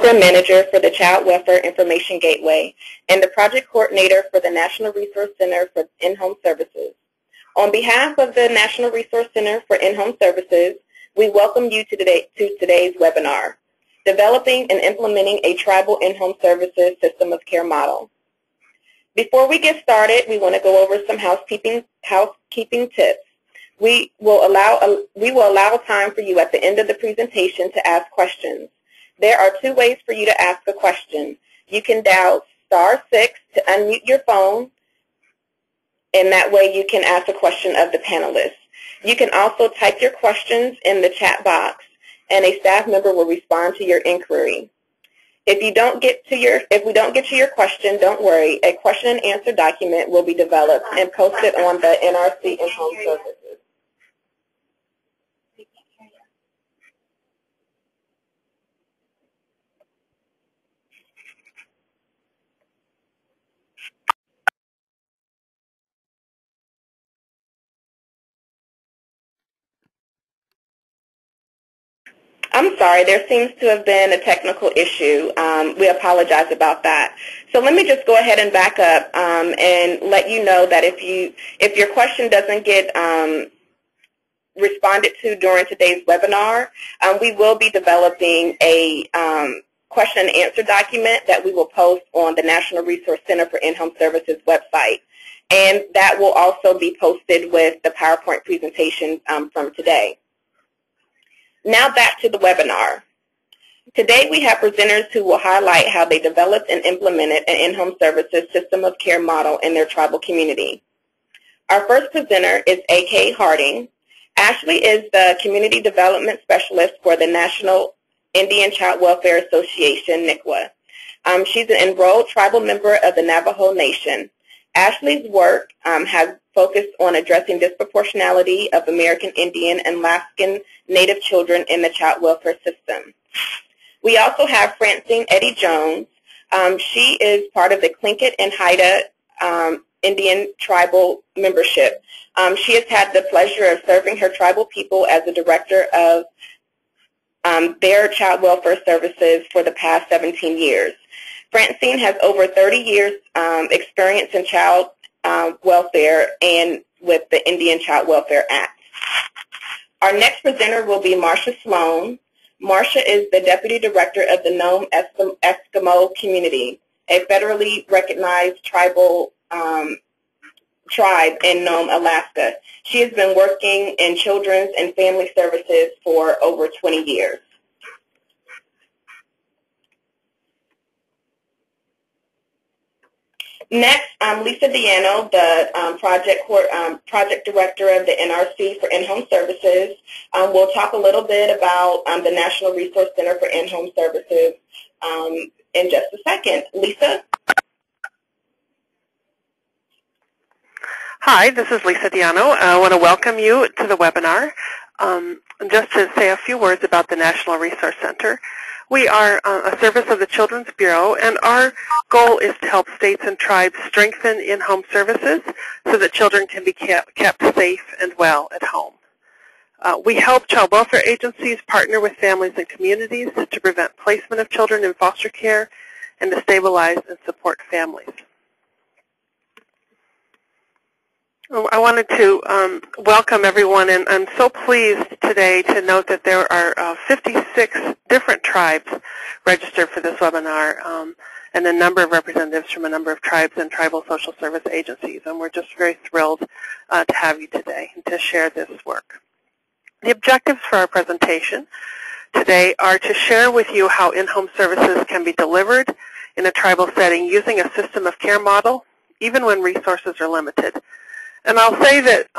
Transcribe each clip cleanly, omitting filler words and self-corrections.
Program Manager for the Child Welfare Information Gateway and the Project Coordinator for the National Resource Center for In-Home Services. On behalf of the National Resource Center for In-Home Services, we welcome you to today's webinar, Developing and Implementing a Tribal In-Home Services System of Care Model. Before we get started, we want to go over some housekeeping tips. We will allow time for you at the end of the presentation to ask questions. There are two ways for you to ask a question. You can dial *6 to unmute your phone, and that way you can ask a question of the panelists. You can also type your questions in the chat box, and a staff member will respond to your inquiry. If we don't get to your question, don't worry. A question and answer document will be developed and posted on the NRC In-Home Services. I'm sorry, there seems to have been a technical issue. We apologize about that. So let me just go ahead and back up and let you know that if your question doesn't get responded to during today's webinar, we will be developing a question and answer document that we will post on the National Resource Center for In-Home Services website. And that will also be posted with the PowerPoint presentation from today. Now back to the webinar. Today we have presenters who will highlight how they developed and implemented an in-home services system of care model in their tribal community. Our first presenter is A.K. Harding. Ashley is the Community Development Specialist for the National Indian Child Welfare Association, NICWA. She's an enrolled tribal member of the Navajo Nation. Ashley's work has focused on addressing disproportionality of American Indian and Alaskan Native children in the child welfare system. We also have Francine Eddie Jones. She is part of the Tlingit and Haida Indian tribal membership. She has had the pleasure of serving her tribal people as the director of their child welfare services for the past 17 years. Francine has over 30 years experience in child welfare and with the Indian Child Welfare Act. Our next presenter will be Marcia Sloan. Marcia is the Deputy Director of the Nome Eskimo community, a federally recognized tribal tribe in Nome, Alaska. She has been working in children's and family services for over 20 years. Next, Lisa Diano, the project director of the NRC for In-Home Services. We'll talk a little bit about the National Resource Center for In-Home Services in just a second. Lisa? Hi, this is Lisa Diano. I want to welcome you to the webinar. Just to say a few words about the National Resource Center. We are a service of the Children's Bureau, and our goal is to help states and tribes strengthen in-home services so that children can be kept safe and well at home. We help child welfare agencies partner with families and communities to prevent placement of children in foster care and to stabilize and support families. I wanted to welcome everyone, and I'm so pleased today to note that there are 56 different tribes registered for this webinar and a number of representatives from a number of tribes and tribal social service agencies, and we're just very thrilled to have you today and to share this work. The objectives for our presentation today are to share with you how in-home services can be delivered in a tribal setting using a system of care model, even when resources are limited. And I'll say that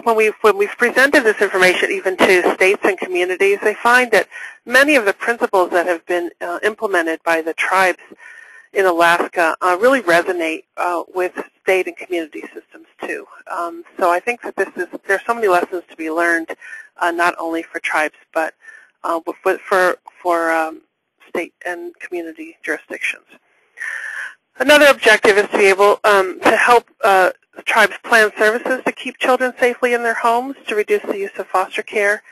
when we've presented this information even to states and communities, they find that many of the principles that have been implemented by the tribes in Alaska really resonate with state and community systems too. So I think that there's so many lessons to be learned, not only for tribes but for state and community jurisdictions. Another objective is to be able to help tribes plan services to keep children safely in their homes, to reduce the use of foster care,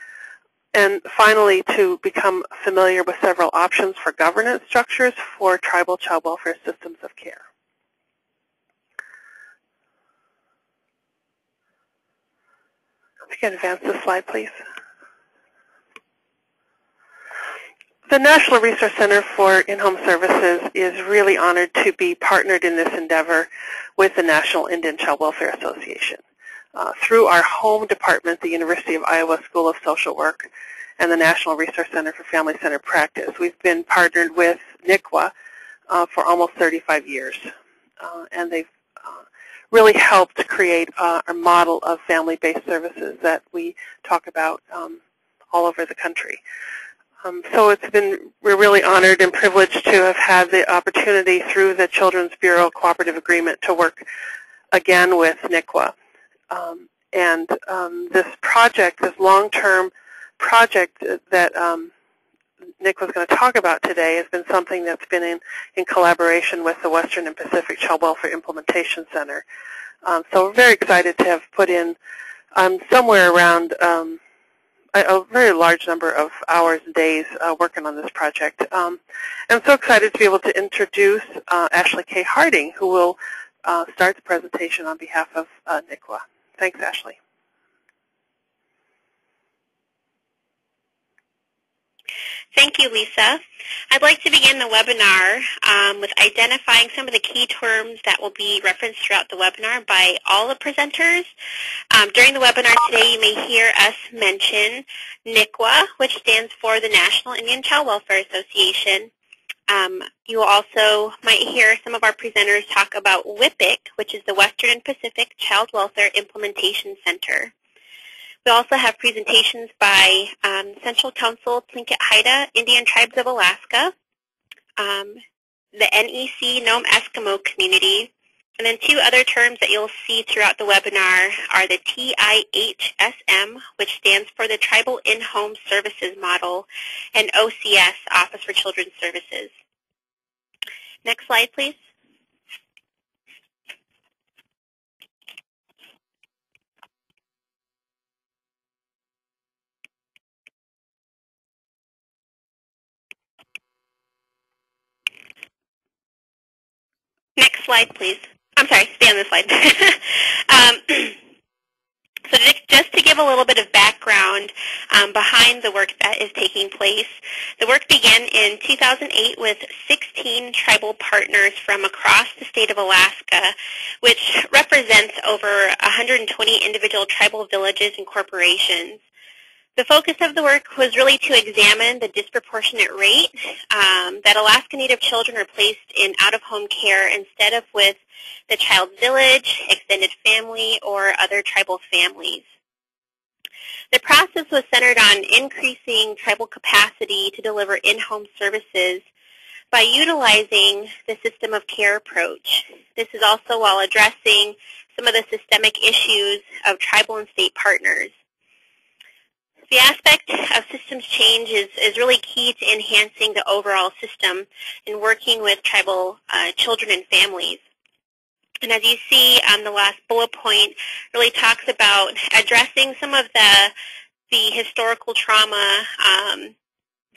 And finally, to become familiar with several options for governance structures for tribal child welfare systems of care. If you can advance this slide, please. The National Resource Center for In-Home Services is really honored to be partnered in this endeavor with the National Indian Child Welfare Association. Through our home department, the University of Iowa School of Social Work, and the National Resource Center for Family-Centered Practice, we've been partnered with NICWA for almost 35 years. And they've really helped create a model of family-based services that we talk about all over the country. So we're really honored and privileged to have had the opportunity through the Children's Bureau Cooperative Agreement to work again with NICWA. This project, this long-term project that Nick was going to talk about today, has been something that's been in collaboration with the Western and Pacific Child Welfare Implementation Center. So we're very excited to have put in somewhere around a very large number of hours and days working on this project. I'm so excited to be able to introduce Ashley K. Harding, who will start the presentation on behalf of NICWA. Thanks, Ashley. Thank you, Lisa. I'd like to begin the webinar with identifying some of the key terms that will be referenced throughout the webinar by all the presenters. During the webinar today, you may hear us mention NICWA, which stands for the National Indian Child Welfare Association. You also might hear some of our presenters talk about WPIC, which is the Western and Pacific Child Welfare Implementation Center. We also have presentations by Central Council Tlingit Haida Indian Tribes of Alaska, the NEC Nome Eskimo community, and then two other terms that you'll see throughout the webinar are the TIHSM, which stands for the Tribal In-Home Services Model, and OCS, Office for Children's Services. Next slide, please. Next slide, please. I'm sorry, stay on this slide. So just to give a little bit of background behind the work that is taking place, the work began in 2008 with 16 tribal partners from across the state of Alaska, which represents over 120 individual tribal villages and corporations. The focus of the work was really to examine the disproportionate rate that Alaska Native children are placed in out-of-home care instead of with the child's village, extended family, or other tribal families. The process was centered on increasing tribal capacity to deliver in-home services by utilizing the system of care approach. This is also while addressing some of the systemic issues of tribal and state partners. The aspect of systems change is really key to enhancing the overall system and working with tribal children and families. And as you see on the last bullet point, really talks about addressing some of the historical trauma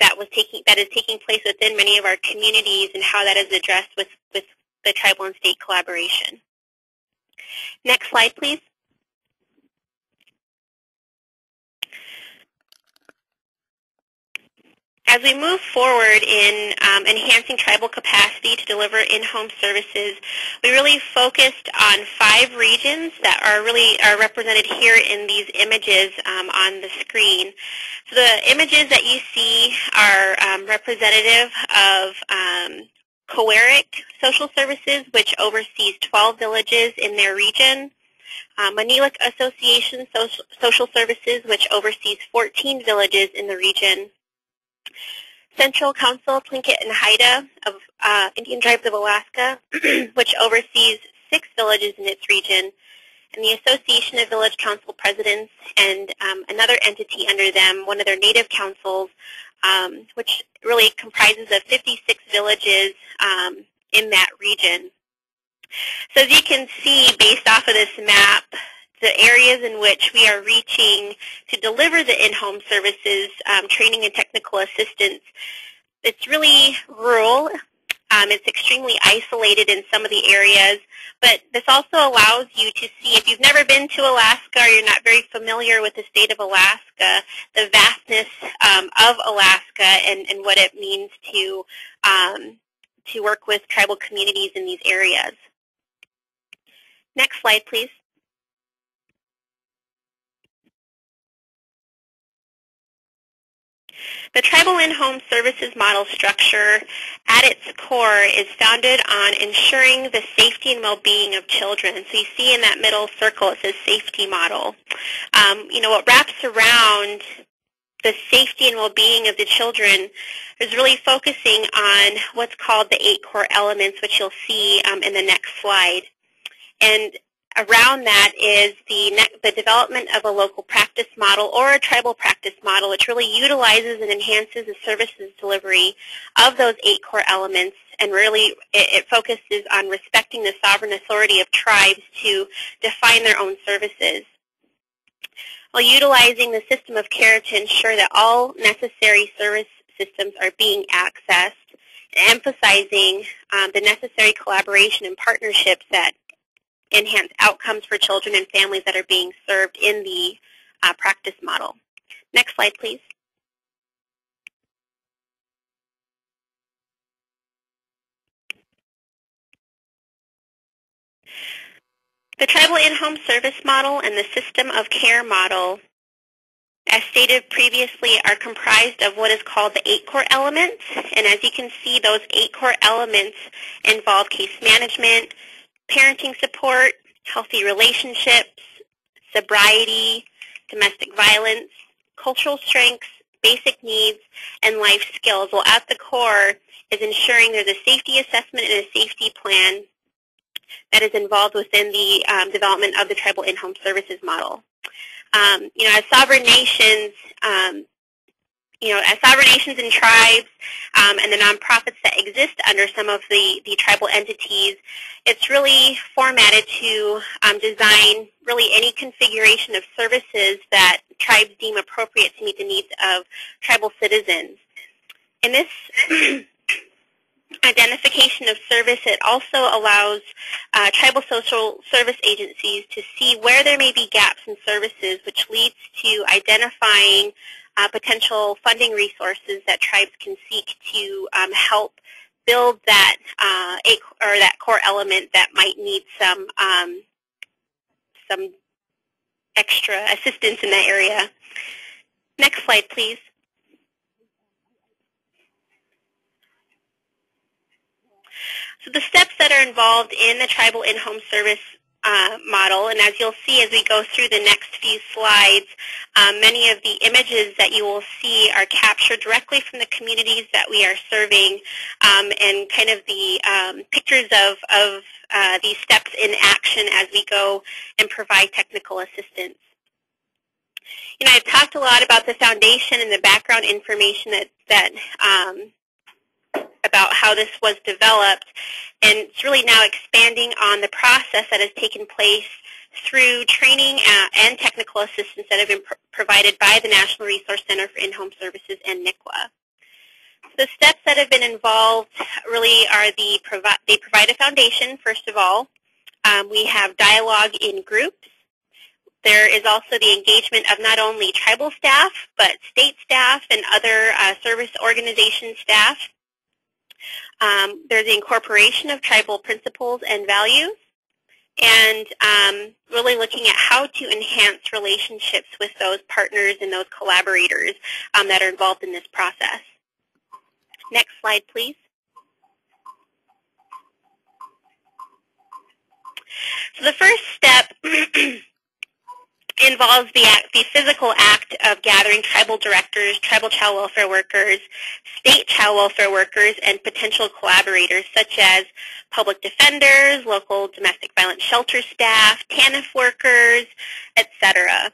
that is taking place within many of our communities and how that is addressed with the tribal and state collaboration. Next slide, please. As we move forward in enhancing tribal capacity to deliver in-home services, we really focused on 5 regions that are represented here in these images on the screen. So the images that you see are representative of Coeric Social Services, which oversees 12 villages in their region. Manilik Association Social Services, which oversees 14 villages in the region. Central Council Tlingit and Haida of Indian Tribes of Alaska, which oversees 6 villages in its region, and the Association of Village Council Presidents and another entity under them, one of their native councils, which really comprises of 56 villages in that region. So as you can see, based off of this map, the areas in which we are reaching to deliver the in-home services, training and technical assistance, it's really rural. It's extremely isolated in some of the areas, but this also allows you to see, if you've never been to Alaska or you're not very familiar with the state of Alaska, the vastness of Alaska and what it means to work with tribal communities in these areas. Next slide, please. The tribal in-home services model structure at its core is founded on ensuring the safety and well-being of children. So you see in that middle circle it says safety model. What wraps around the safety and well-being of the children is really focusing on what's called the 8 core elements, which you'll see in the next slide. And around that is the development of a local practice model or a tribal practice model, which really utilizes and enhances the services delivery of those 8 core elements, and really it focuses on respecting the sovereign authority of tribes to define their own services, while utilizing the system of care to ensure that all necessary service systems are being accessed, emphasizing the necessary collaboration and partnerships that enhance outcomes for children and families that are being served in the practice model. Next slide, please. The tribal in-home service model and the system of care model, as stated previously, are comprised of what is called the 8 core elements. And as you can see, those 8 core elements involve case management, parenting support, healthy relationships, sobriety, domestic violence, cultural strengths, basic needs, and life skills. Well, at the core is ensuring there's a safety assessment and a safety plan that is involved within the development of the tribal in-home services model. As sovereign nations, and tribes and the nonprofits that exist under some of the tribal entities, it's really formatted to design really any configuration of services that tribes deem appropriate to meet the needs of tribal citizens. In this identification of service, it also allows tribal social service agencies to see where there may be gaps in services, which leads to identifying potential funding resources that tribes can seek to help build that that core element that might need some extra assistance in that area. Next slide, please. So the steps that are involved in the tribal in-home service model, and as you'll see as we go through the next few slides, many of the images that you will see are captured directly from the communities that we are serving, and kind of the pictures of these steps in action as we go and provide technical assistance. I've talked a lot about the foundation and the background information that about how this was developed, and it's really now expanding on the process that has taken place through training and technical assistance that have been provided by the National Resource Center for In-Home Services and NICWA. The steps that have been involved really are they provide a foundation, first of all. We have dialogue in groups. There is also the engagement of not only tribal staff, but state staff and other service organization staff. There's the incorporation of tribal principles and values, and really looking at how to enhance relationships with those partners and those collaborators that are involved in this process. Next slide, please. So the first step involves the physical act of gathering tribal directors, tribal child welfare workers, state child welfare workers, and potential collaborators such as public defenders, local domestic violence shelter staff, TANF workers, etc.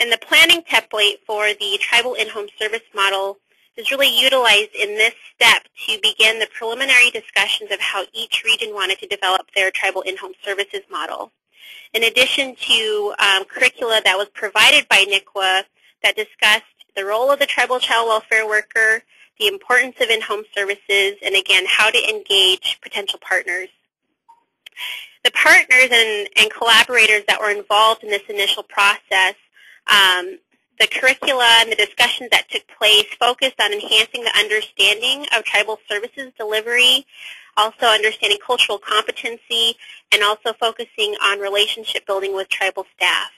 And the planning template for the tribal in-home service model is really utilized in this step to begin the preliminary discussions of how each region wanted to develop their tribal in-home services model. in addition to curricula that was provided by NICWA that discussed the role of the tribal child welfare worker, the importance of in-home services, and again, how to engage potential partners. The partners and collaborators that were involved in this initial process, the curricula and the discussions that took place focused on enhancing the understanding of tribal services delivery, also understanding cultural competency, and also focusing on relationship building with tribal staff.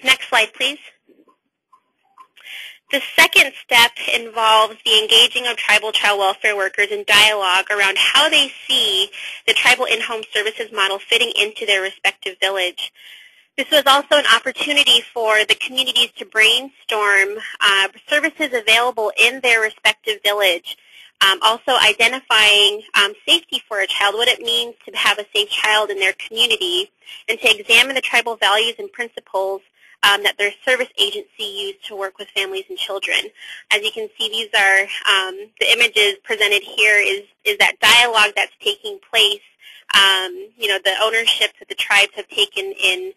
Next slide, please. The second step involves the engaging of tribal child welfare workers in dialogue around how they see the tribal in-home services model fitting into their respective village. This was also an opportunity for the communities to brainstorm services available in their respective village. Also identifying safety for a child, what it means to have a safe child in their community, and to examine the tribal values and principles that their service agency used to work with families and children. As you can see, these are the images presented here is that dialogue that's taking place, the ownership that the tribes have taken in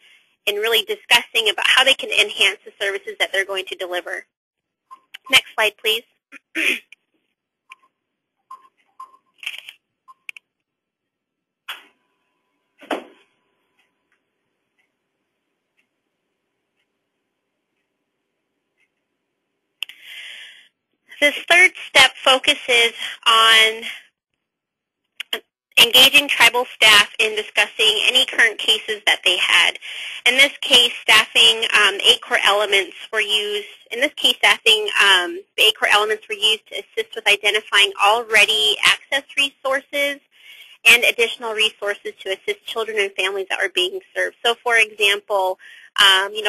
really discussing about how they can enhance the services that they're going to deliver. Next slide, please. This third step focuses on engaging tribal staff in discussing any current cases that they had. In this case, staffing, 8 core elements were used. In this case, staffing, the 8 core elements were used to assist with identifying already accessed resources and additional resources to assist children and families that are being served. So, for example,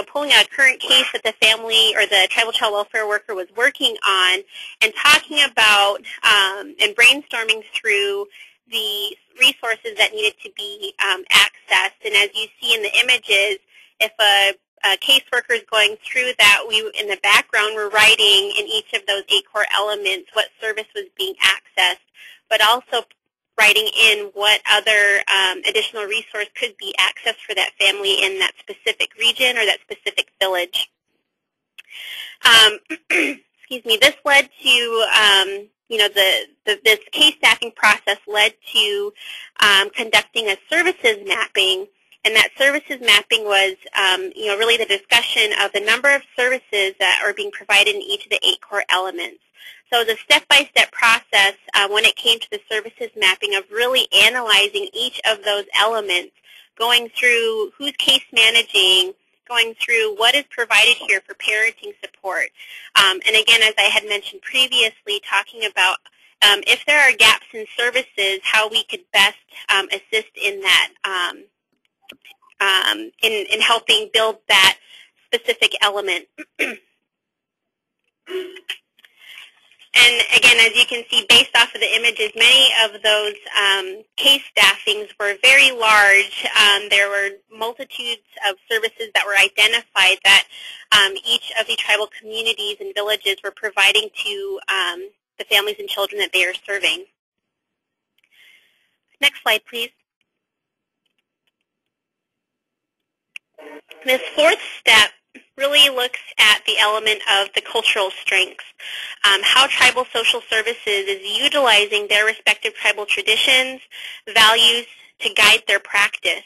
pulling a current case that the family or the tribal child welfare worker was working on and talking about and brainstorming through the resources that needed to be accessed. And as you see in the images, if a caseworker is going through that, we, in the background, we're writing in each of those 8 core elements what service was being accessed, but also writing in what other additional resource could be accessed for that family in that specific region or that specific village. Excuse me. This led to, this case staffing process led to conducting a services mapping, and that services mapping was, really the discussion of the number of services that are being provided in each of the 8 core elements. So the step-by-step process when it came to the services mapping of really analyzing each of those elements, going through who's case managing, going through what is provided here for parenting support. And again, as I had mentioned previously, talking about if there are gaps in services, how we could best assist in that, in helping build that specific element. And again, as you can see, based off of the images, many of those case staffings were very large. There were multitudes of services that were identified that each of the tribal communities and villages were providing to the families and children that they are serving. Next slide, please. This fourth step really looks at the element of the cultural strengths, how tribal social services is utilizing their respective tribal traditions, values to guide their practice.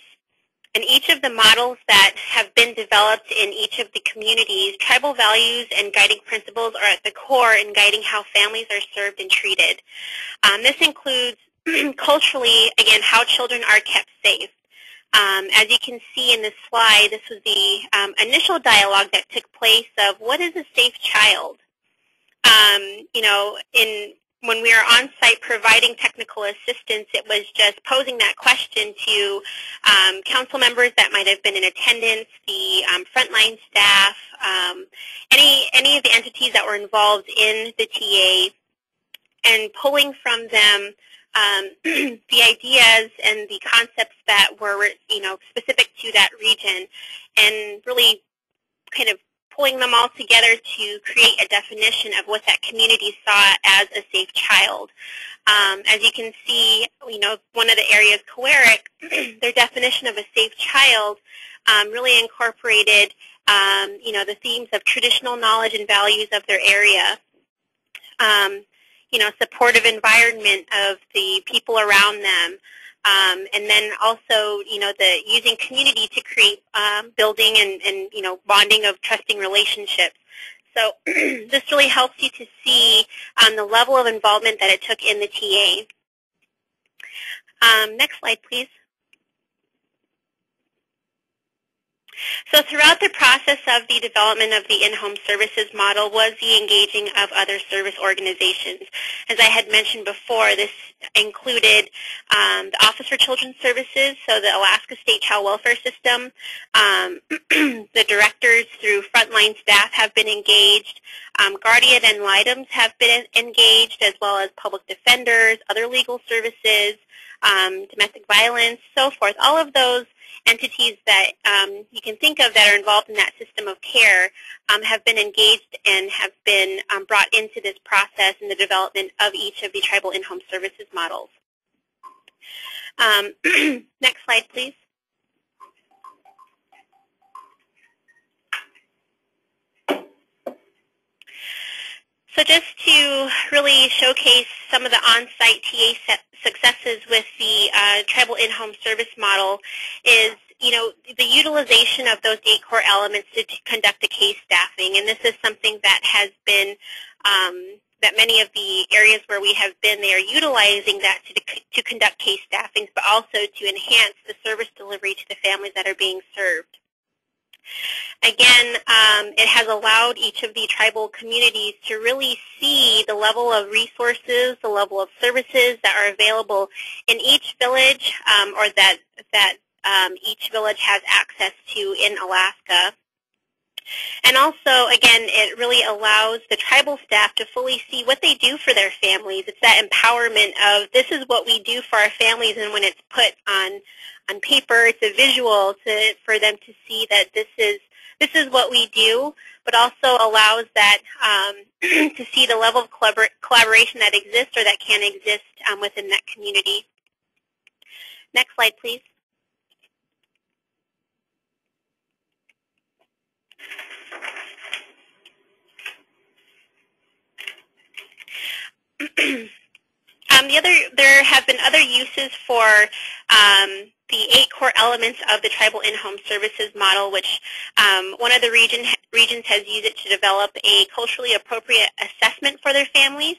In each of the models that have been developed in each of the communities, tribal values and guiding principles are at the core in guiding how families are served and treated. This includes culturally, again, how children are kept safe. As you can see in this slide, this was the initial dialogue that took place of what is a safe child. When we were on site providing technical assistance, it was just posing that question to council members that might have been in attendance, the frontline staff, any of the entities that were involved in the TA, and pulling from them the ideas and the concepts that were, specific to that region, and really kind of pulling them all together to create a definition of what that community saw as a safe child. As you can see, one of the areas, Coeric, their definition of a safe child really incorporated, the themes of traditional knowledge and values of their area. Supportive environment of the people around them, and then also, the using community to create building and bonding of trusting relationships. So this really helps you to see the level of involvement that it took in the TA. Next slide, please. So throughout the process of the development of the in-home services model was the engaging of other service organizations. As I had mentioned before, this included the Office for Children's Services, so the Alaska State Child Welfare System. The directors through frontline staff have been engaged. Guardian ad litem have been engaged, as well as public defenders, other legal services, domestic violence, so forth. All of those entities that you can think of that are involved in that system of care have been engaged and have been brought into this process in the development of each of the tribal in-home services models. Next slide, please. So just to really showcase some of the on-site TA successes with the tribal in-home service model is, the utilization of those 8 core elements to conduct the case staffing. And this is something that has been, that many of the areas where we have been, they are utilizing that to conduct case staffings, but also to enhance the service delivery to the families that are being served. Again, it has allowed each of the tribal communities to really see the level of resources, the level of services that are available in each village, or that each village has access to in Alaska. And also, again, it really allows the tribal staff to fully see what they do for their families. It's that empowerment of, this is what we do for our families, and when it's put on paper, it's a visual for them to see that this is what we do, but also allows that to see the level of collaboration that exists or that can exist within that community. Next slide, please. There have been other uses for the 8 core elements of the tribal in-home services model, which one of the regions has used it to develop a culturally appropriate assessment for their families.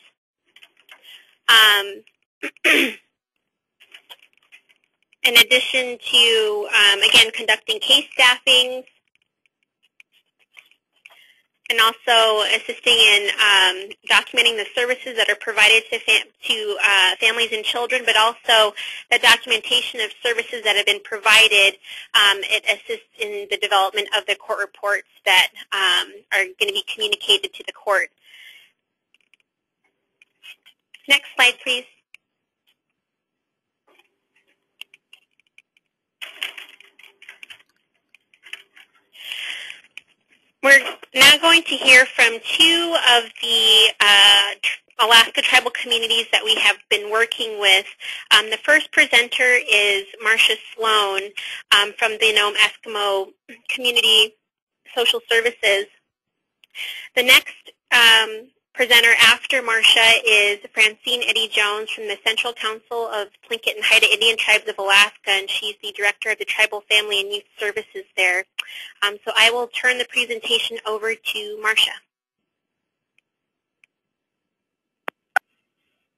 In addition to, again, conducting case staffings, and also assisting in documenting the services that are provided to families and children, but also the documentation of services that have been provided. It assists in the development of the court reports that are going to be communicated to the court. Next slide, please. We're now going to hear from 2 of the Alaska tribal communities that we have been working with. The first presenter is Marcia Sloan from the Nome Eskimo Community Social Services. The next presenter after Marcia is Francine Eddy Jones from the Central Council of Tlingit and Haida Indian Tribes of Alaska, and she's the director of the Tribal Family and Youth Services there. So I will turn the presentation over to Marcia.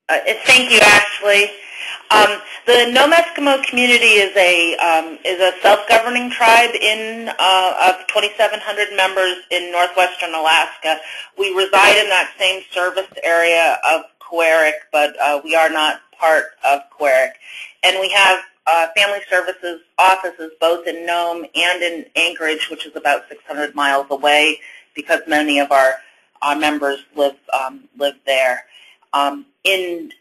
Thank you, Ashley. The Nome Eskimo community is a self-governing tribe of 2,700 members in northwestern Alaska. We reside in that same service area of Coeric, but we are not part of Coeric. And we have family services offices both in Nome and in Anchorage, which is about 600 miles away, because many of our members live there. In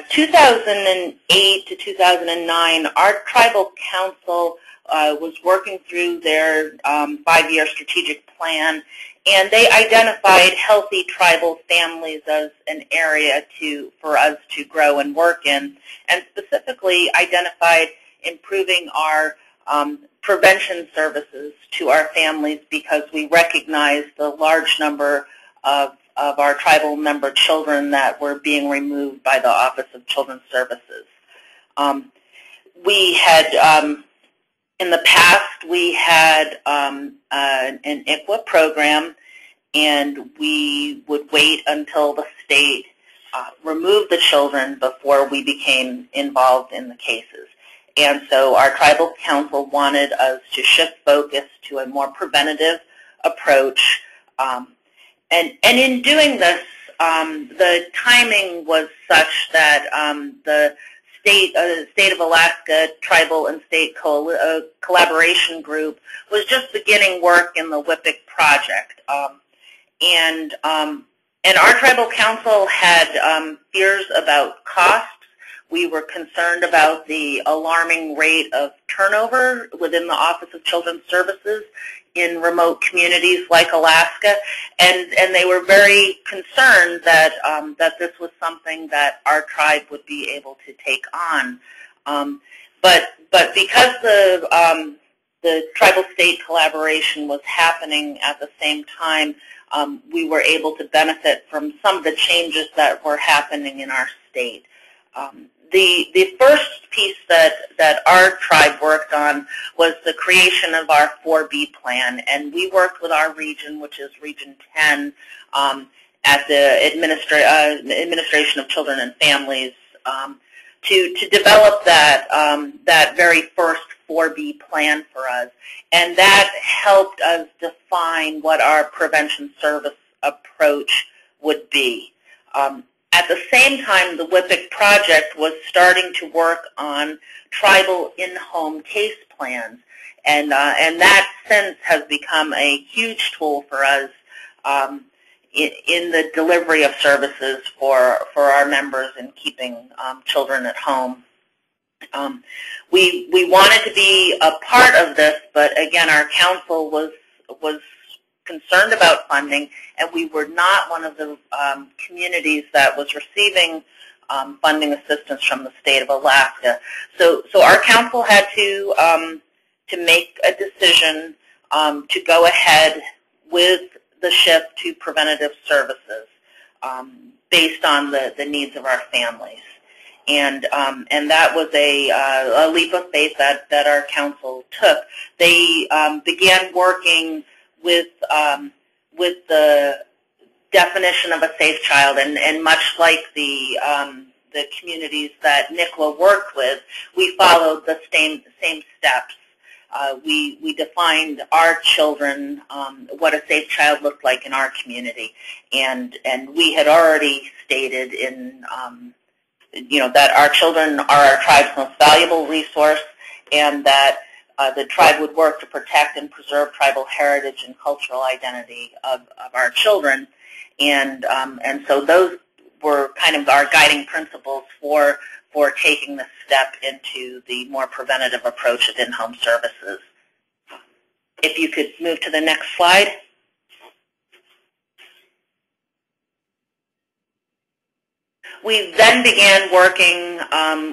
2008 to 2009, our tribal council was working through their 5-year strategic plan, and they identified healthy tribal families as an area for us to grow and work in, and specifically identified improving our prevention services to our families because we recognize the large number of our tribal member children that were being removed by the Office of Children's Services. We had, in the past, we had an NICWA program, and we would wait until the state removed the children before we became involved in the cases. And so our tribal council wanted us to shift focus to a more preventative approach. And in doing this, the timing was such that the State of Alaska Tribal and State Collaboration Group was just beginning work in the WPIC project. And our tribal council had fears about costs. We were concerned about the alarming rate of turnover within the Office of Children's Services in remote communities like Alaska, and they were very concerned that that this was something that our tribe would be able to take on. But because the tribal state collaboration was happening at the same time, we were able to benefit from some of the changes that were happening in our state. The first piece that our tribe worked on was the creation of our 4B plan, and we worked with our region, which is Region 10, at the Administration of Children and Families, to develop that very first 4B plan for us, and that helped us define what our prevention service approach would be. At the same time, the WPIC project was starting to work on tribal in-home case plans, and that since has become a huge tool for us in the delivery of services for our members in keeping children at home. We wanted to be a part of this, but again, our council was concerned about funding, and we were not one of the communities that was receiving funding assistance from the state of Alaska. So our council had to make a decision to go ahead with the shift to preventative services based on the needs of our families. And that was a leap of faith that our council took. They began working with the definition of a safe child, and much like the communities that NICWA worked with, we followed the same steps. We defined our children, what a safe child looked like in our community, and we had already stated in that our children are our tribe's most valuable resource, and that the tribe would work to protect and preserve tribal heritage and cultural identity of our children, and so those were kind of our guiding principles for taking this step into the more preventative approach of in-home services. If you could move to the next slide. We then began working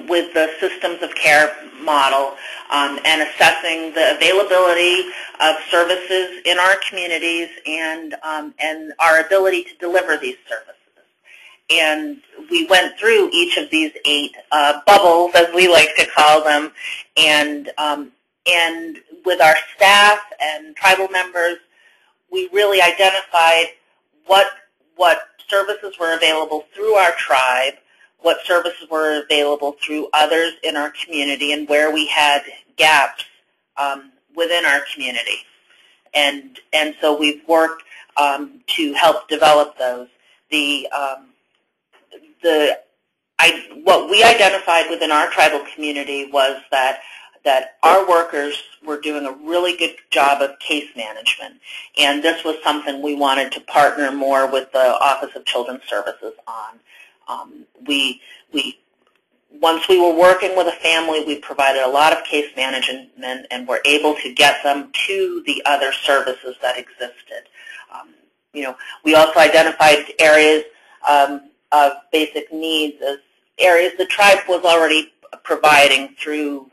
with the systems of care model and assessing the availability of services in our communities and our ability to deliver these services. And we went through each of these 8 bubbles, as we like to call them, and with our staff and tribal members, we really identified what services were available through our tribe, what services were available through others in our community, and where we had gaps within our community. And so we've worked to help develop those. What we identified within our tribal community was that our workers were doing a really good job of case management, and this was something we wanted to partner more with the Office of Children's Services on. Once we were working with a family, we provided a lot of case management and were able to get them to the other services that existed. we also identified areas of basic needs as areas the tribe was already providing through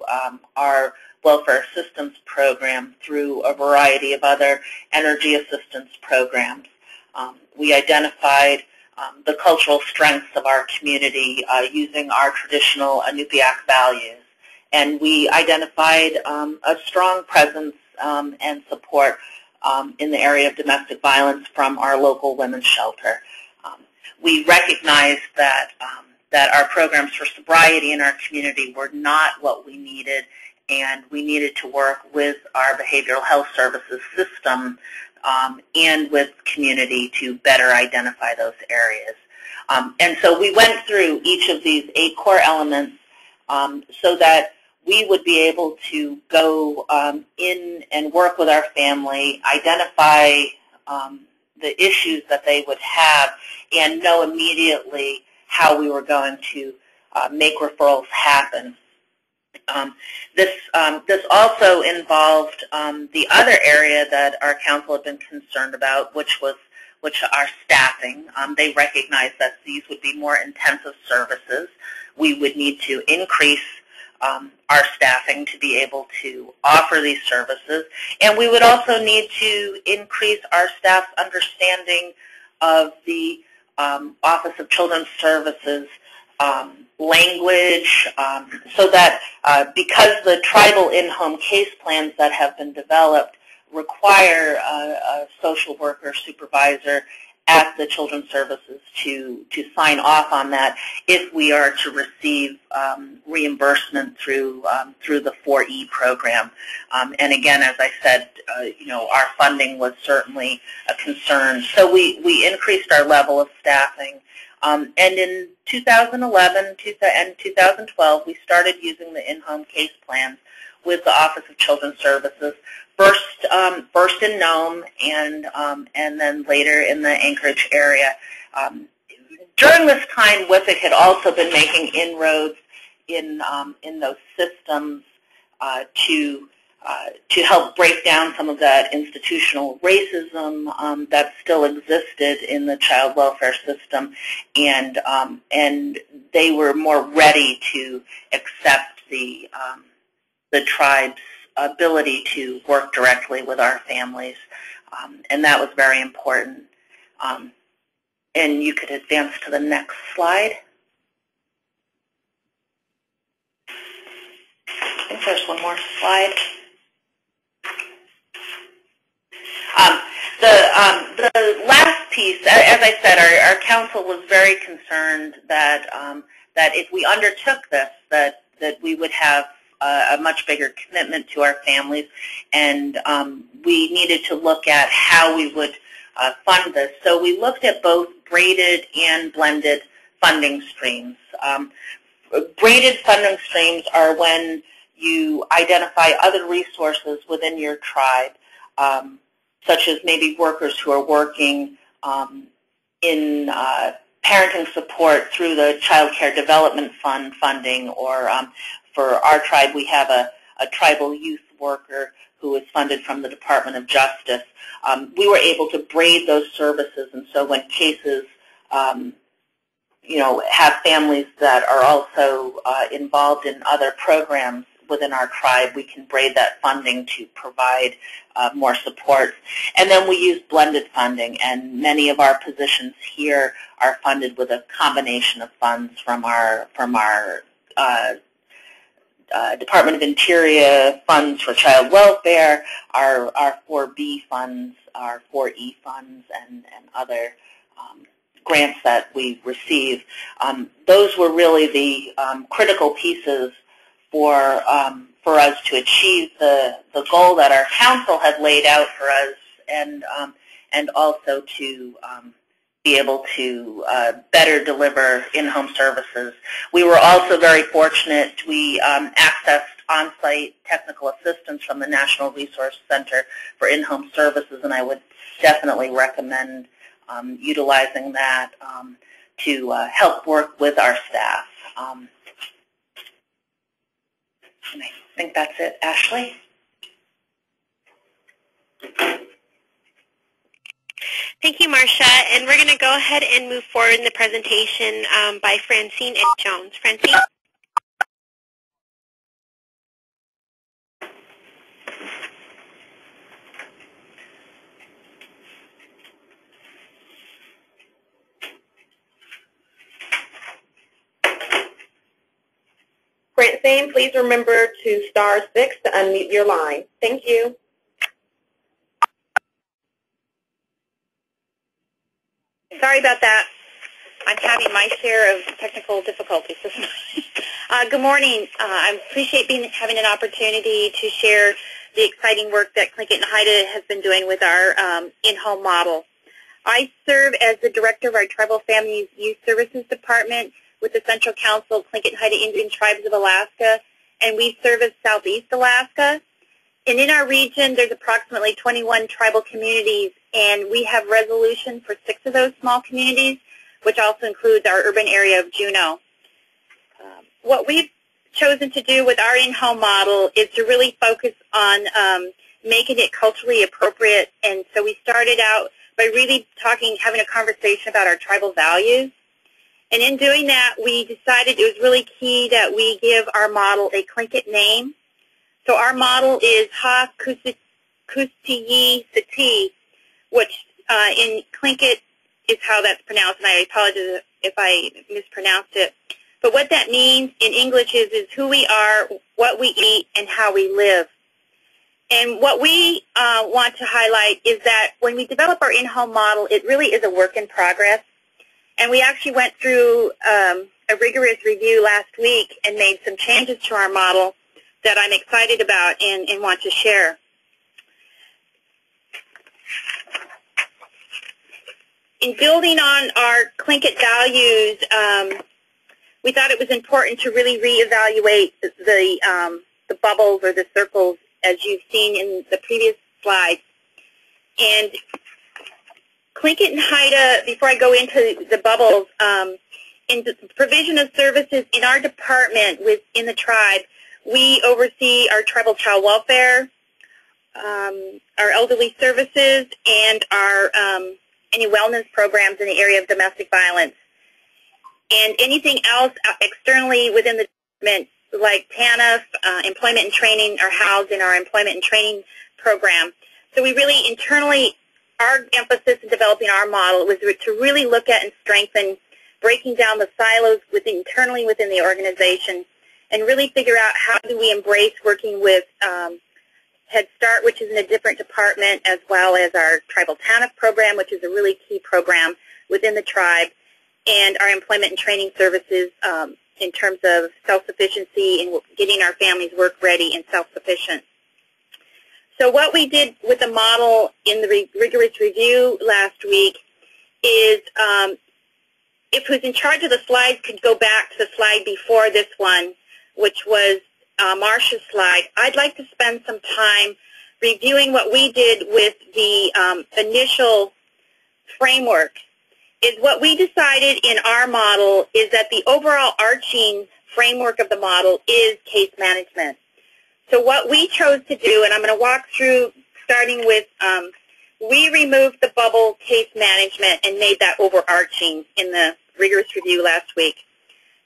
our welfare assistance program, through a variety of other energy assistance programs. We identified the cultural strengths of our community using our traditional WPIC values. And we identified a strong presence and support in the area of domestic violence from our local women's shelter. We recognized that our programs for sobriety in our community were not what we needed, and we needed to work with our behavioral health services system and with community to better identify those areas. And so we went through each of these 8 core elements so that we would be able to go in and work with our family, identify the issues that they would have, and know immediately how we were going to make referrals happen. This also involved the other area that our council had been concerned about, which are staffing. They recognized that these would be more intensive services. We would need to increase our staffing to be able to offer these services, and we would also need to increase our staff's understanding of the Office of Children's Services language, so that because the tribal in-home case plans that have been developed require a social worker supervisor at the Children's Services to sign off on that if we are to receive reimbursement through the 4E program. And again, as I said, our funding was certainly a concern. So we increased our level of staffing. And in 2011 and 2012, we started using the in-home case plans with the Office of Children's Services, first in Nome and then later in the Anchorage area. During this time, WPIC had also been making inroads in those systems to help break down some of that institutional racism that still existed in the child welfare system, and they were more ready to accept the tribe's ability to work directly with our families, and that was very important. And you could advance to the next slide. I think there's one more slide. The last piece, as I said, our council was very concerned that that if we undertook this, that we would have a much bigger commitment to our families, and we needed to look at how we would fund this. So we looked at both braided and blended funding streams. Braided funding streams are when you identify other resources within your tribe, such as maybe workers who are working in parenting support through the Child Care Development Fund funding, or for our tribe we have a tribal youth worker who is funded from the Department of Justice. We were able to braid those services, and so when cases have families that are also involved in other programs within our tribe, we can braid that funding to provide more support. And then we use blended funding, and many of our positions here are funded with a combination of funds from our Department of Interior funds for child welfare, our 4B funds, our 4E funds, and other grants that we receive. Those were really the critical pieces for us to achieve the goal that our council had laid out for us, and also to be able to better deliver in-home services. We were also very fortunate. We accessed on-site technical assistance from the National Resource Center for In-Home Services, and I would definitely recommend utilizing that to help work with our staff. And I think that's it. Ashley? Thank you, Marcia. And we're going to go ahead and move forward in the presentation by Francine and Jones. Francine? Francine, please remember to *6 to unmute your line. Thank you. Sorry about that. I'm having my share of technical difficulties this morning. Good morning. I appreciate having an opportunity to share the exciting work that Tlingit and Haida has been doing with our in-home model. I serve as the director of our Tribal Families Youth Services Department with the Central Council of Tlingit and Haida Indian Tribes of Alaska, and we service Southeast Alaska. And in our region, there's approximately 21 tribal communities, and we have resolution for 6 of those small communities, which also includes our urban area of Juneau. What we've chosen to do with our in-home model is to really focus on making it culturally appropriate, and so we started out by really having a conversation about our tribal values. And in doing that, we decided it was really key that we give our model a Tlingit name. So our model is TIHSM, which in Tlingit is how that's pronounced, and I apologize if I mispronounced it. But what that means in English is who we are, what we eat, and how we live. And what we want to highlight is that when we develop our in-home model, it really is a work in progress. And we actually went through a rigorous review last week and made some changes to our model that I'm excited about and want to share. In building on our Tlingit values, we thought it was important to really reevaluate the bubbles or the circles as you've seen in the previous slides. And Tlingit and Haida, before I go into the bubbles, in the provision of services in our department within the tribe, we oversee our tribal child welfare, our elderly services, and our any wellness programs in the area of domestic violence. And anything else externally within the department, like TANF, employment and training, are housed in our employment and training program. So we really internally, our emphasis in developing our model was to really look at and strengthen breaking down the silos internally within the organization and really figure out how do we embrace working with Head Start, which is in a different department, as well as our Tribal TANF program, which is a really key program within the tribe, and our employment and training services in terms of self-sufficiency and getting our families work ready and self-sufficient. So what we did with the model in the rigorous review last week is, if who's in charge of the slides could go back to the slide before this one, which was Marcia's slide, I'd like to spend some time reviewing what we did with the initial framework. Is what we decided in our model is that the overall arching framework of the model is case management. So what we chose to do, and I'm going to walk through starting with, we removed the bubble case management and made that overarching in the rigorous review last week.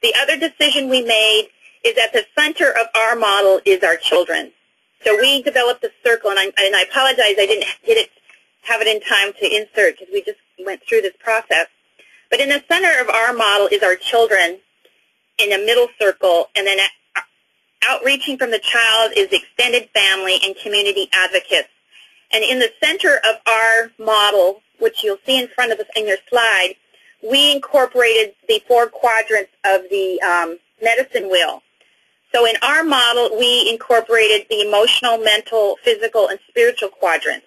The other decision we made is that the center of our model is our children. So we developed a circle, and I apologize I didn't have it in time to insert because we just went through this process. But in the center of our model is our children in a middle circle, and then outreaching from the child is extended family and community advocates. And in the center of our model, which you'll see in front of us in your slide, we incorporated the 4 quadrants of the medicine wheel. So in our model, we incorporated the emotional, mental, physical, and spiritual quadrants.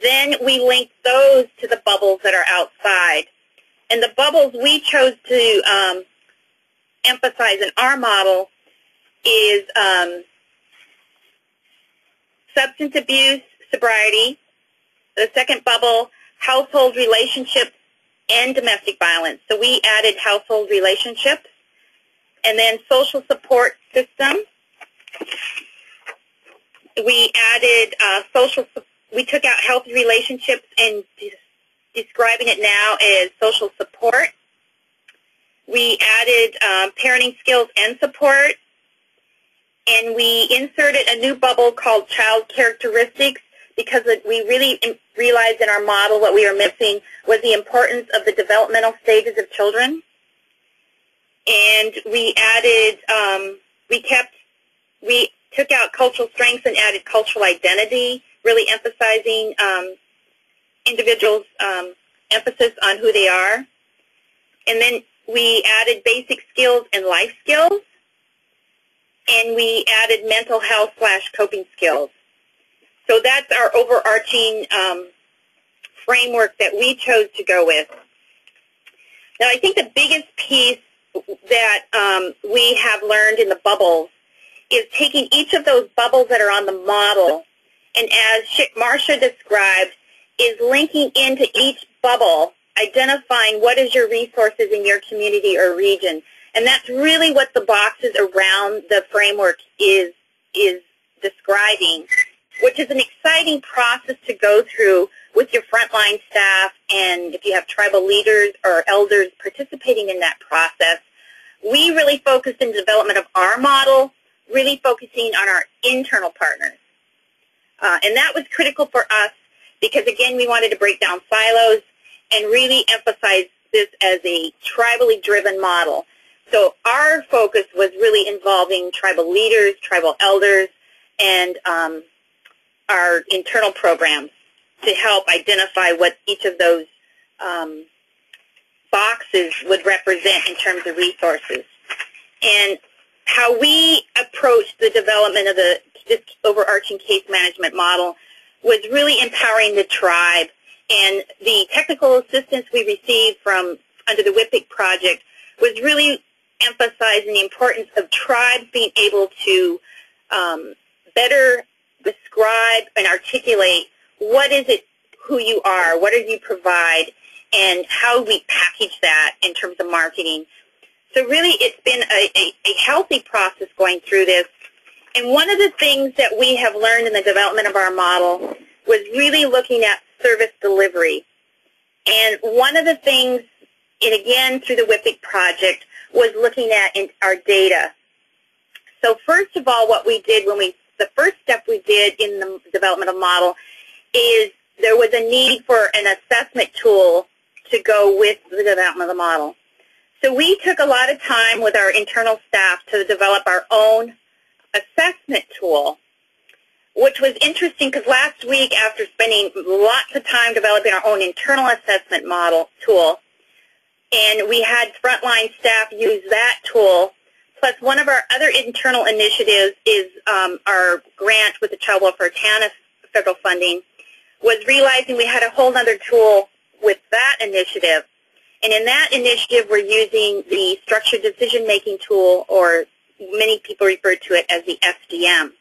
Then we linked those to the bubbles that are outside. And the bubbles we chose to emphasize in our model is substance abuse, sobriety. The second bubble, household relationships and domestic violence. So we added household relationships. And then social support system. We added we took out healthy relationships and describing it now as social support. We added parenting skills and support, and we inserted a new bubble called child characteristics because we really realized in our model what we were missing was the importance of the developmental stages of children. And we added, we took out cultural strengths and added cultural identity, really emphasizing individuals' emphasis on who they are. And then we added basic skills and life skills. And we added mental health / coping skills. So that's our overarching framework that we chose to go with. Now, I think the biggest piece that we have learned in the bubbles is taking each of those bubbles that are on the model, and as Marcia described, is linking into each bubble, identifying what is your resources in your community or region. And that's really what the boxes around the framework is describing, which is an exciting process to go through with your frontline staff, and if you have tribal leaders or elders participating in that process. We really focused in the development of our model, really focusing on our internal partners. And that was critical for us because, again, we wanted to break down silos and really emphasize this as a tribally driven model. So our focus was really involving tribal leaders, tribal elders, and our internal programs to help identify what each of those boxes would represent in terms of resources. And how we approached the development of this overarching case management model was really empowering the tribe, and the technical assistance we received from under the WPIC project was really emphasizing the importance of tribes being able to better describe and articulate what is it, who you are, what do you provide, and how we package that in terms of marketing. So really it's been a healthy process going through this. And one of the things that we have learned in the development of our model was really looking at service delivery. And one of the things, and again through the WPIC project, was looking at our data. So first of all, what we did the first step we did in the development of model is there was a need for an assessment tool to go with the development of the model. So we took a lot of time with our internal staff to develop our own assessment tool, which was interesting because last week, after spending lots of time developing our own internal assessment model tool, and we had frontline staff use that tool, plus one of our other internal initiatives is our grant with the Child Welfare TANF federal funding, was realizing we had a whole other tool with that initiative. And in that initiative, we're using the structured decision-making tool, or many people refer to it as the SDM.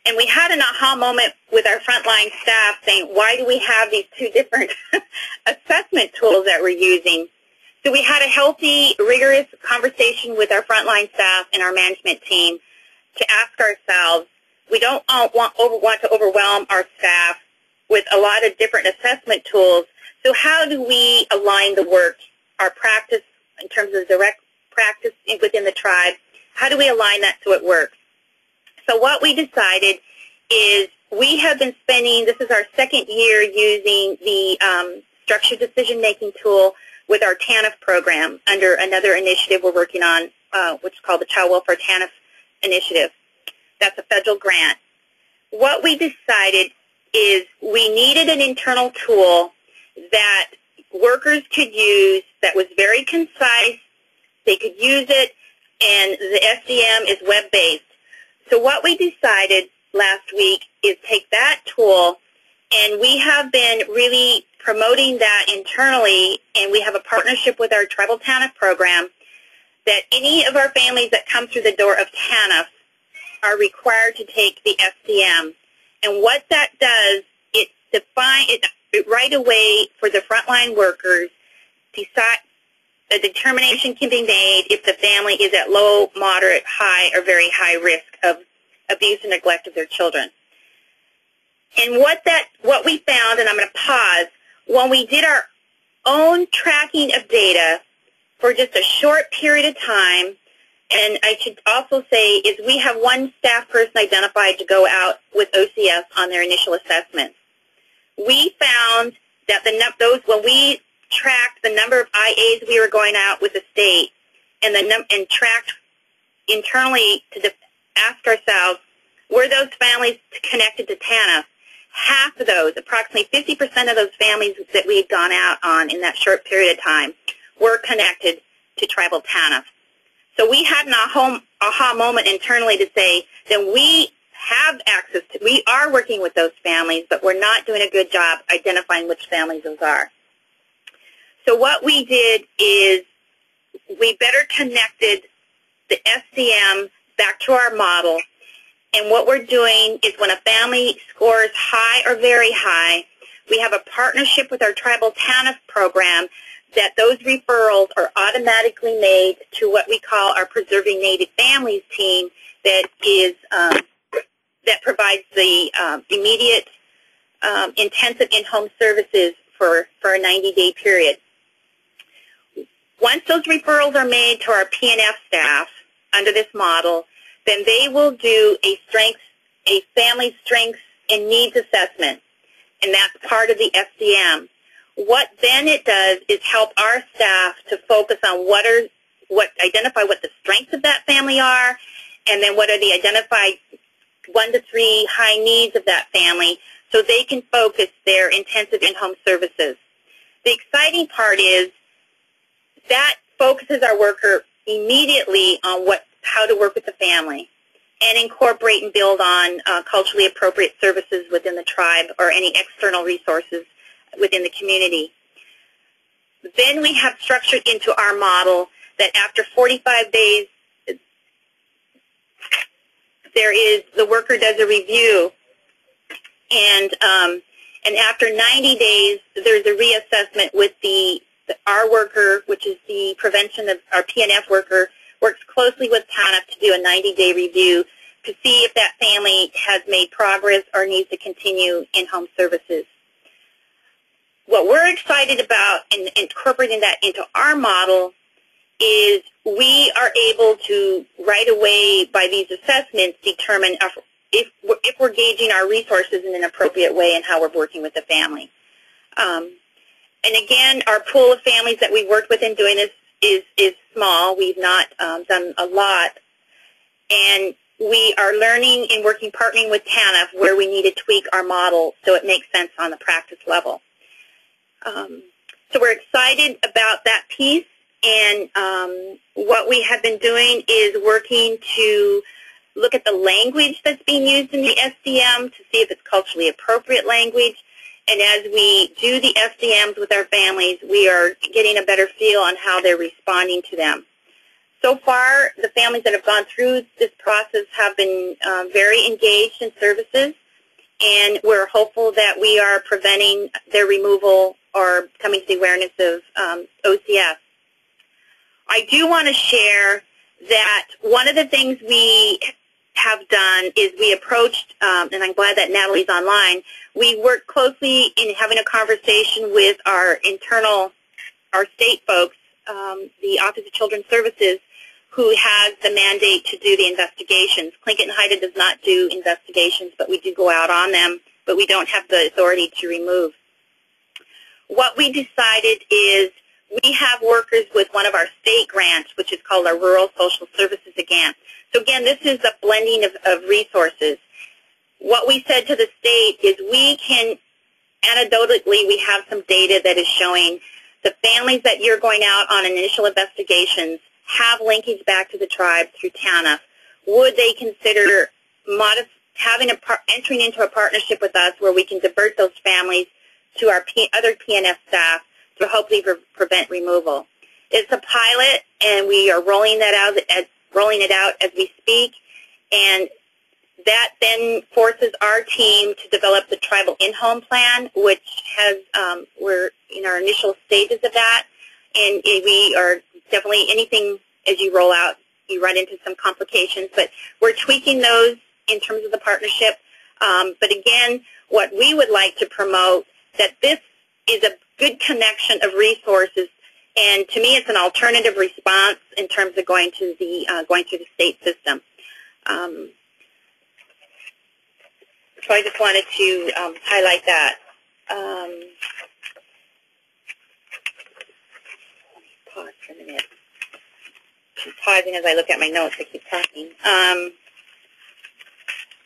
And we had an aha moment with our frontline staff saying, why do we have these two different assessment tools that we're using? So we had a healthy, rigorous conversation with our frontline staff and our management team to ask ourselves, we don't want to overwhelm our staff with a lot of different assessment tools. So how do we align the work, our practice in terms of direct practice within the tribe? How do we align that so it works? So what we decided is we have been spending, this is our second year using the structured decision-making tool with our TANF program under another initiative we're working on, which is called the Child Welfare TANF Initiative. That's a federal grant. What we decided is we needed an internal tool that workers could use that was very concise, they could use it, and the SDM is web-based. So what we decided last week is take that tool, and we have been really promoting that internally, and we have a partnership with our Tribal TANF program that any of our families that come through the door of TANF are required to take the SDM. And what that does, it right away for the frontline workers, a determination can be made if the family is at low, moderate, high, or very high risk of abuse and neglect of their children. And what we found, and I'm going to pause, when we did our own tracking of data for just a short period of time, and I should also say is we have one staff person identified to go out with OCS on their initial assessments. We found that when we tracked the number of IAs we were going out with the state and tracked internally to ask ourselves, were those families connected to TANF? Half of those, approximately 50% of those families that we had gone out on in that short period of time were connected to tribal TANF. So we had an aha moment internally to say that we have access to, we are working with those families, but we're not doing a good job identifying which families those are. So what we did is we better connected the SCM back to our model. And what we're doing is when a family scores high or very high, we have a partnership with our tribal TANF program that those referrals are automatically made to what we call our Preserving Native Families team that is that provides the immediate intensive in-home services for a 90-day period. Once those referrals are made to our P&F staff under this model, then they will do a family strengths and needs assessment, and that's part of the SCM. What then it does is help our staff to focus on identify what the strengths of that family are, and then what are the identified 1 to 3 high needs of that family, so they can focus their intensive in-home services. The exciting part is that focuses our worker immediately on how to work with the family and incorporate and build on culturally appropriate services within the tribe or any external resources within the community. Then we have structured into our model that after 45 days, the worker does a review, and after 90 days, there's a reassessment with our worker, which is the prevention of our PNF worker, works closely with TANF to do a 90-day review to see if that family has made progress or needs to continue in-home services. What we're excited about in incorporating that into our model is we are able to right away by these assessments determine if we're gauging our resources in an appropriate way and how we're working with the family. And again, our pool of families that we worked with in doing this is small. We've not done a lot. And we are learning and partnering with TANF where we need to tweak our model so it makes sense on the practice level. So we're excited about that piece. And what we have been doing is working to look at the language that's being used in the SDM to see if it's culturally appropriate language. And as we do the SDMs with our families, we are getting a better feel on how they're responding to them. So far, the families that have gone through this process have been very engaged in services, and we're hopeful that we are preventing their removal or coming to the awareness of OCS. I do want to share that one of the things we have done is we approached, and I'm glad that Natalie's online, we worked closely in having a conversation with our state folks, the Office of Children's Services, who has the mandate to do the investigations. Tlingit and Haida does not do investigations, but we do go out on them, but we don't have the authority to remove. What we decided is we have workers with one of our state grants, which is called our Rural Social Services again. So again, this is a blending of resources. What we said to the state is we can, anecdotally, we have some data that is showing the families that you're going out on initial investigations have linkage back to the tribe through TANF. Would they consider entering into a partnership with us where we can divert those families to our other PNF staff to hopefully prevent removal? It's a pilot, and we are rolling it out as we speak, and that then forces our team to develop the tribal in-home plan, which has we're in our initial stages of that, and we are definitely anything as you roll out, you run into some complications, but we're tweaking those in terms of the partnership. But again, what we would like to promote, that this is a good connection of resources, and to me it's an alternative response in terms of going through the state system. So I just wanted to highlight that. Let me pause for a minute. I'm pausing as I look at my notes. I keep talking.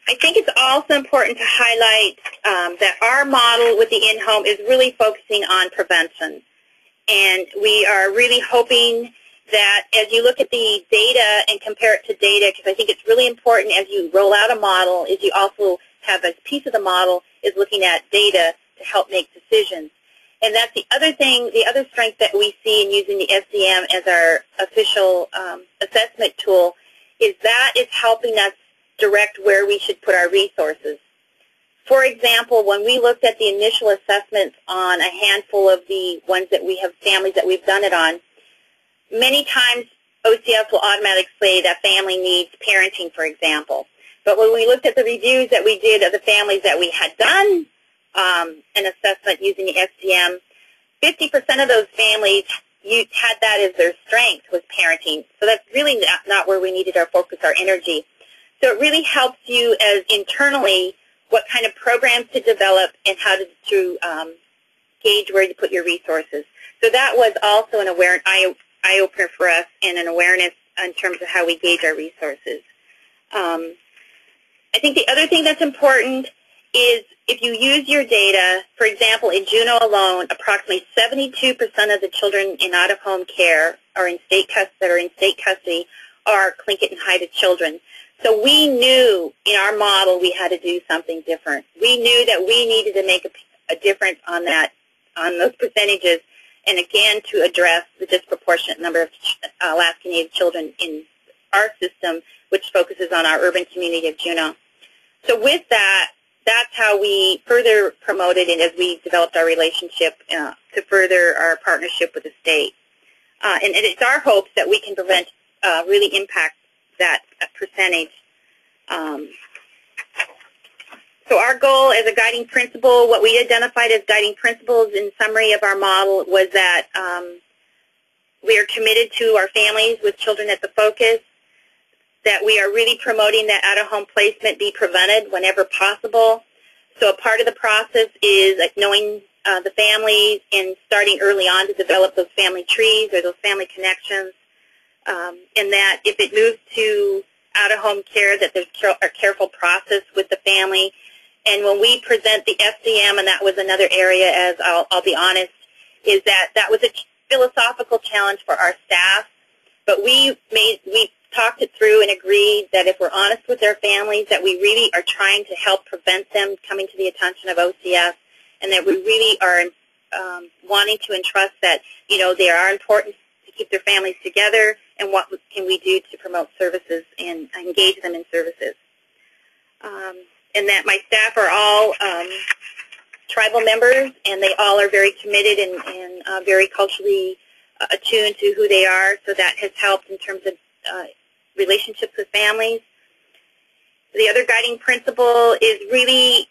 I think it's also important to highlight that our model with the in-home is really focusing on prevention. And we are really hoping that as you look at the data and compare it to data, because I think it's really important as you roll out a model, is you also have a piece of the model is looking at data to help make decisions. And that's the other thing, the other strength that we see in using the SDM as our official assessment tool, is that it's helping us direct where we should put our resources. For example, when we looked at the initial assessments on a handful of the ones that we have, families that we've done it on, many times OCS will automatically say that family needs parenting, for example. But when we looked at the reviews that we did of the families that we had done an assessment using the SDM, 50% of those families had that as their strength, was parenting. So that's really not where we needed our focus, our energy. So it really helps you as internally what kind of programs to develop and how to gauge where to put your resources. So that was also an eye-opener for us and an awareness in terms of how we gauge our resources. I think the other thing that's important is if you use your data, for example, in Juneau alone, approximately 72% of the children in out-of-home care that are in state custody are Tlingit and Haida children. So we knew in our model we had to do something different. We knew that we needed to make a difference on those percentages, and again to address the disproportionate number of Alaska Native children in our system, which focuses on our urban community of Juneau. So with that, that's how we further promoted it as we developed our relationship to further our partnership with the state. And it's our hopes that we can really impact that percentage. So our goal as a guiding principle, what we identified as guiding principles in summary of our model was that we are committed to our families with children at the focus, that we are really promoting that out-of-home placement be prevented whenever possible. So a part of the process is like knowing the families and starting early on to develop those family trees or those family connections, and that if it moves to out-of-home care, that there's a careful process with the family. And when we present the SDM, and that was another area, as I'll be honest, is that was a philosophical challenge for our staff, but we talked it through and agreed that if we're honest with their families, that we really are trying to help prevent them coming to the attention of OCS, and that we really are wanting to entrust that, they are important to keep their families together, and what can we do to promote services and engage them in services. And that my staff are all tribal members, and they all are very committed and very culturally attuned to who they are, so that has helped in terms of relationships with families. The other guiding principle is really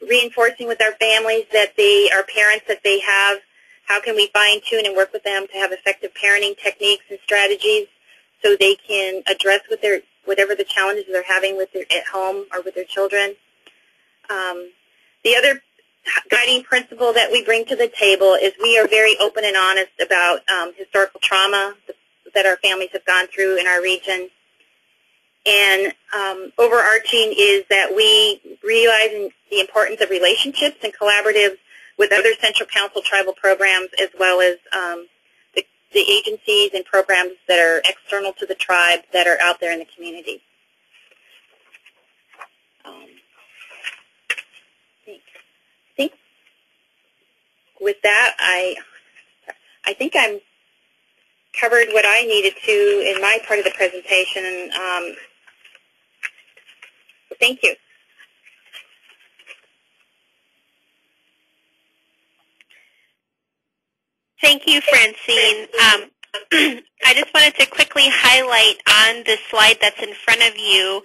reinforcing with our families that they are parents that they have. How can we fine-tune and work with them to have effective parenting techniques and strategies so they can address whatever the challenges they're having at home or with their children. The other guiding principle that we bring to the table is we are very open and honest about historical trauma that our families have gone through in our region. And overarching is that we realize the importance of relationships and collaboratives with other Central Council tribal programs, as well as the agencies and programs that are external to the tribe that are out there in the community. I think with that, I think I'm covered what I needed to in my part of the presentation. Thank you. Thank you, Francine. I just wanted to quickly highlight on the slide that's in front of you,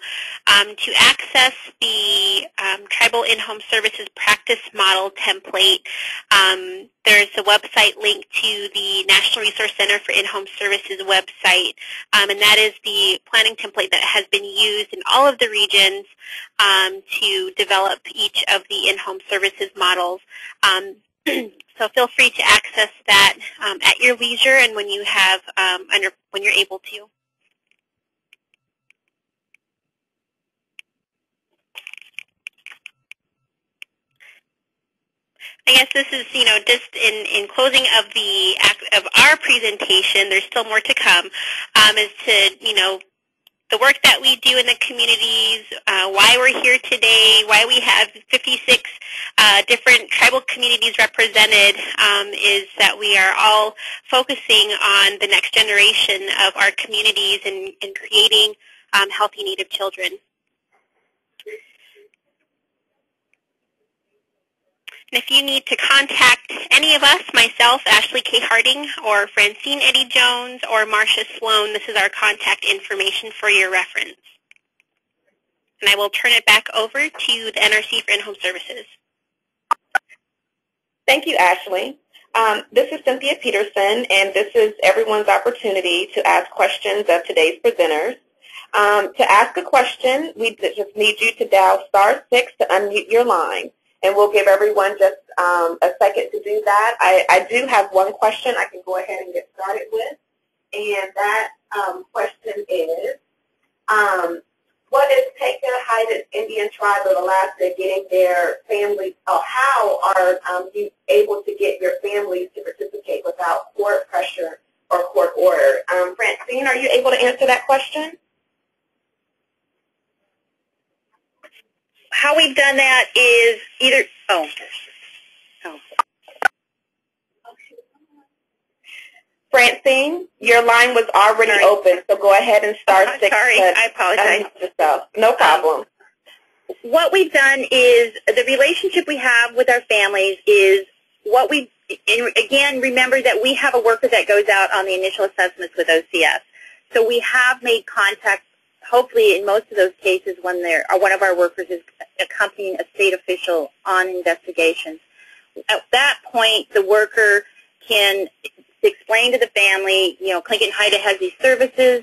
to access the Tribal In-Home Services Practice Model template, there's a website link to the National Resource Center for In-Home Services website, and that is the planning template that has been used in all of the regions to develop each of the in-home services models. So feel free to access that at your leisure and when you have, when you're able to. I guess this is, just in closing of our presentation. There's still more to come. Is to, the work that we do in the communities, why we're here today, why we have 56 different tribal communities represented, is that we are all focusing on the next generation of our communities and creating healthy Native children. And if you need to contact any of us, myself, Ashley K. Harding, or Francine Eddie Jones, or Marcia Sloan, this is our contact information for your reference. And I will turn it back over to the NRC for In-Home Services. Thank you, Ashley. This is Cynthia Peterson, and this is everyone's opportunity to ask questions of today's presenters. To ask a question, we just need you to dial *6 to unmute your line. And we'll give everyone just a second to do that. I do have one question I can go ahead and get started with. And that question is, what is TIHSM, Haida Indian Tribe of Alaska getting their families, how are you able to get your families to participate without court pressure or court order? Francine, are you able to answer that question? How we've done that is either, Francine, your line was already open, so go ahead and start. Sorry, I apologize. Yourself. No problem. What we've done is the relationship we have with our families is what we, again, remember that we have a worker that goes out on the initial assessments with OCS. So we have made contact, hopefully in most of those cases when one of our workers is accompanying a state official on investigations. At that point, the worker can explain to the family, Tlingit and Haida has these services,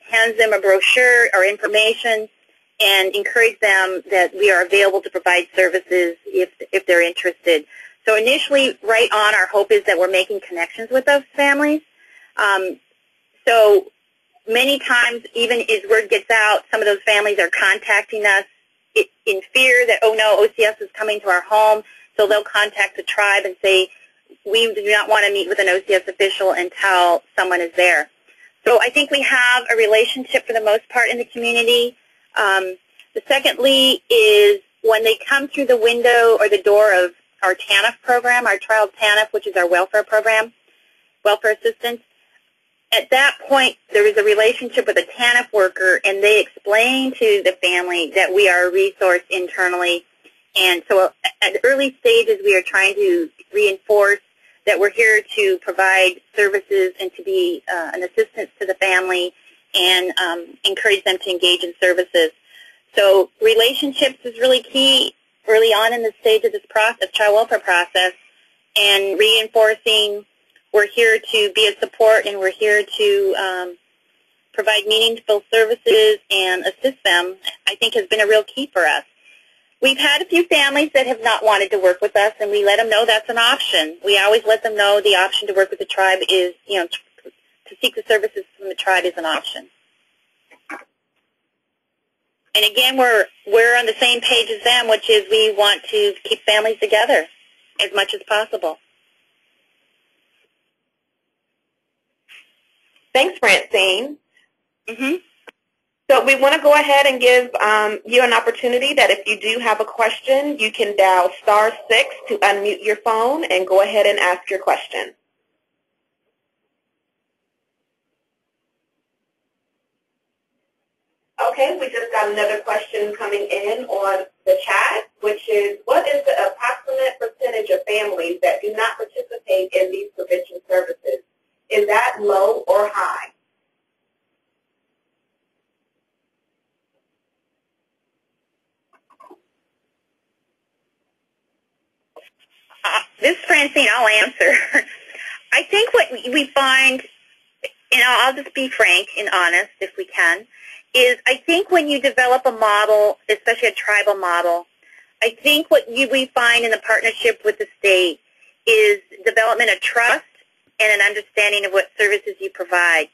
hands them a brochure or information, and encourage them that we are available to provide services if they're interested. So initially, right on, our hope is that we're making connections with those families. So many times, even as word gets out, some of those families are contacting us in fear that, oh no, OCS is coming to our home, so they'll contact the tribe and say, we do not want to meet with an OCS official until someone is there. So I think we have a relationship for the most part in the community. Secondly is when they come through the window or the door of our TANF program, our child TANF, which is our welfare program, welfare assistance. At that point, there is a relationship with a TANF worker, and they explain to the family that we are a resource internally. And so at early stages, we are trying to reinforce that we're here to provide services and to be an assistance to the family and encourage them to engage in services. So relationships is really key early on in the stage of this process, child welfare process, and reinforcing we're here to be a support and we're here to provide meaningful services and assist them, I think has been a real key for us. We've had a few families that have not wanted to work with us, and we let them know that's an option. We always let them know the option to work with the tribe is, to seek the services from the tribe is an option. And again, we're on the same page as them, which is we want to keep families together as much as possible. Thanks, Francine. So we want to go ahead and give you an opportunity that if you do have a question, you can dial *6 to unmute your phone and go ahead and ask your question. Okay, we just got another question coming in on the chat, which is, what is the approximate percentage of families that do not participate in these prevention services? Is that low or high? This is Francine, I'll answer. I think what we find, and I'll just be frank and honest if we can, is I think when you develop a model, especially a tribal model, I think what we find in the partnership with the state is development of trust and an understanding of what services you provide.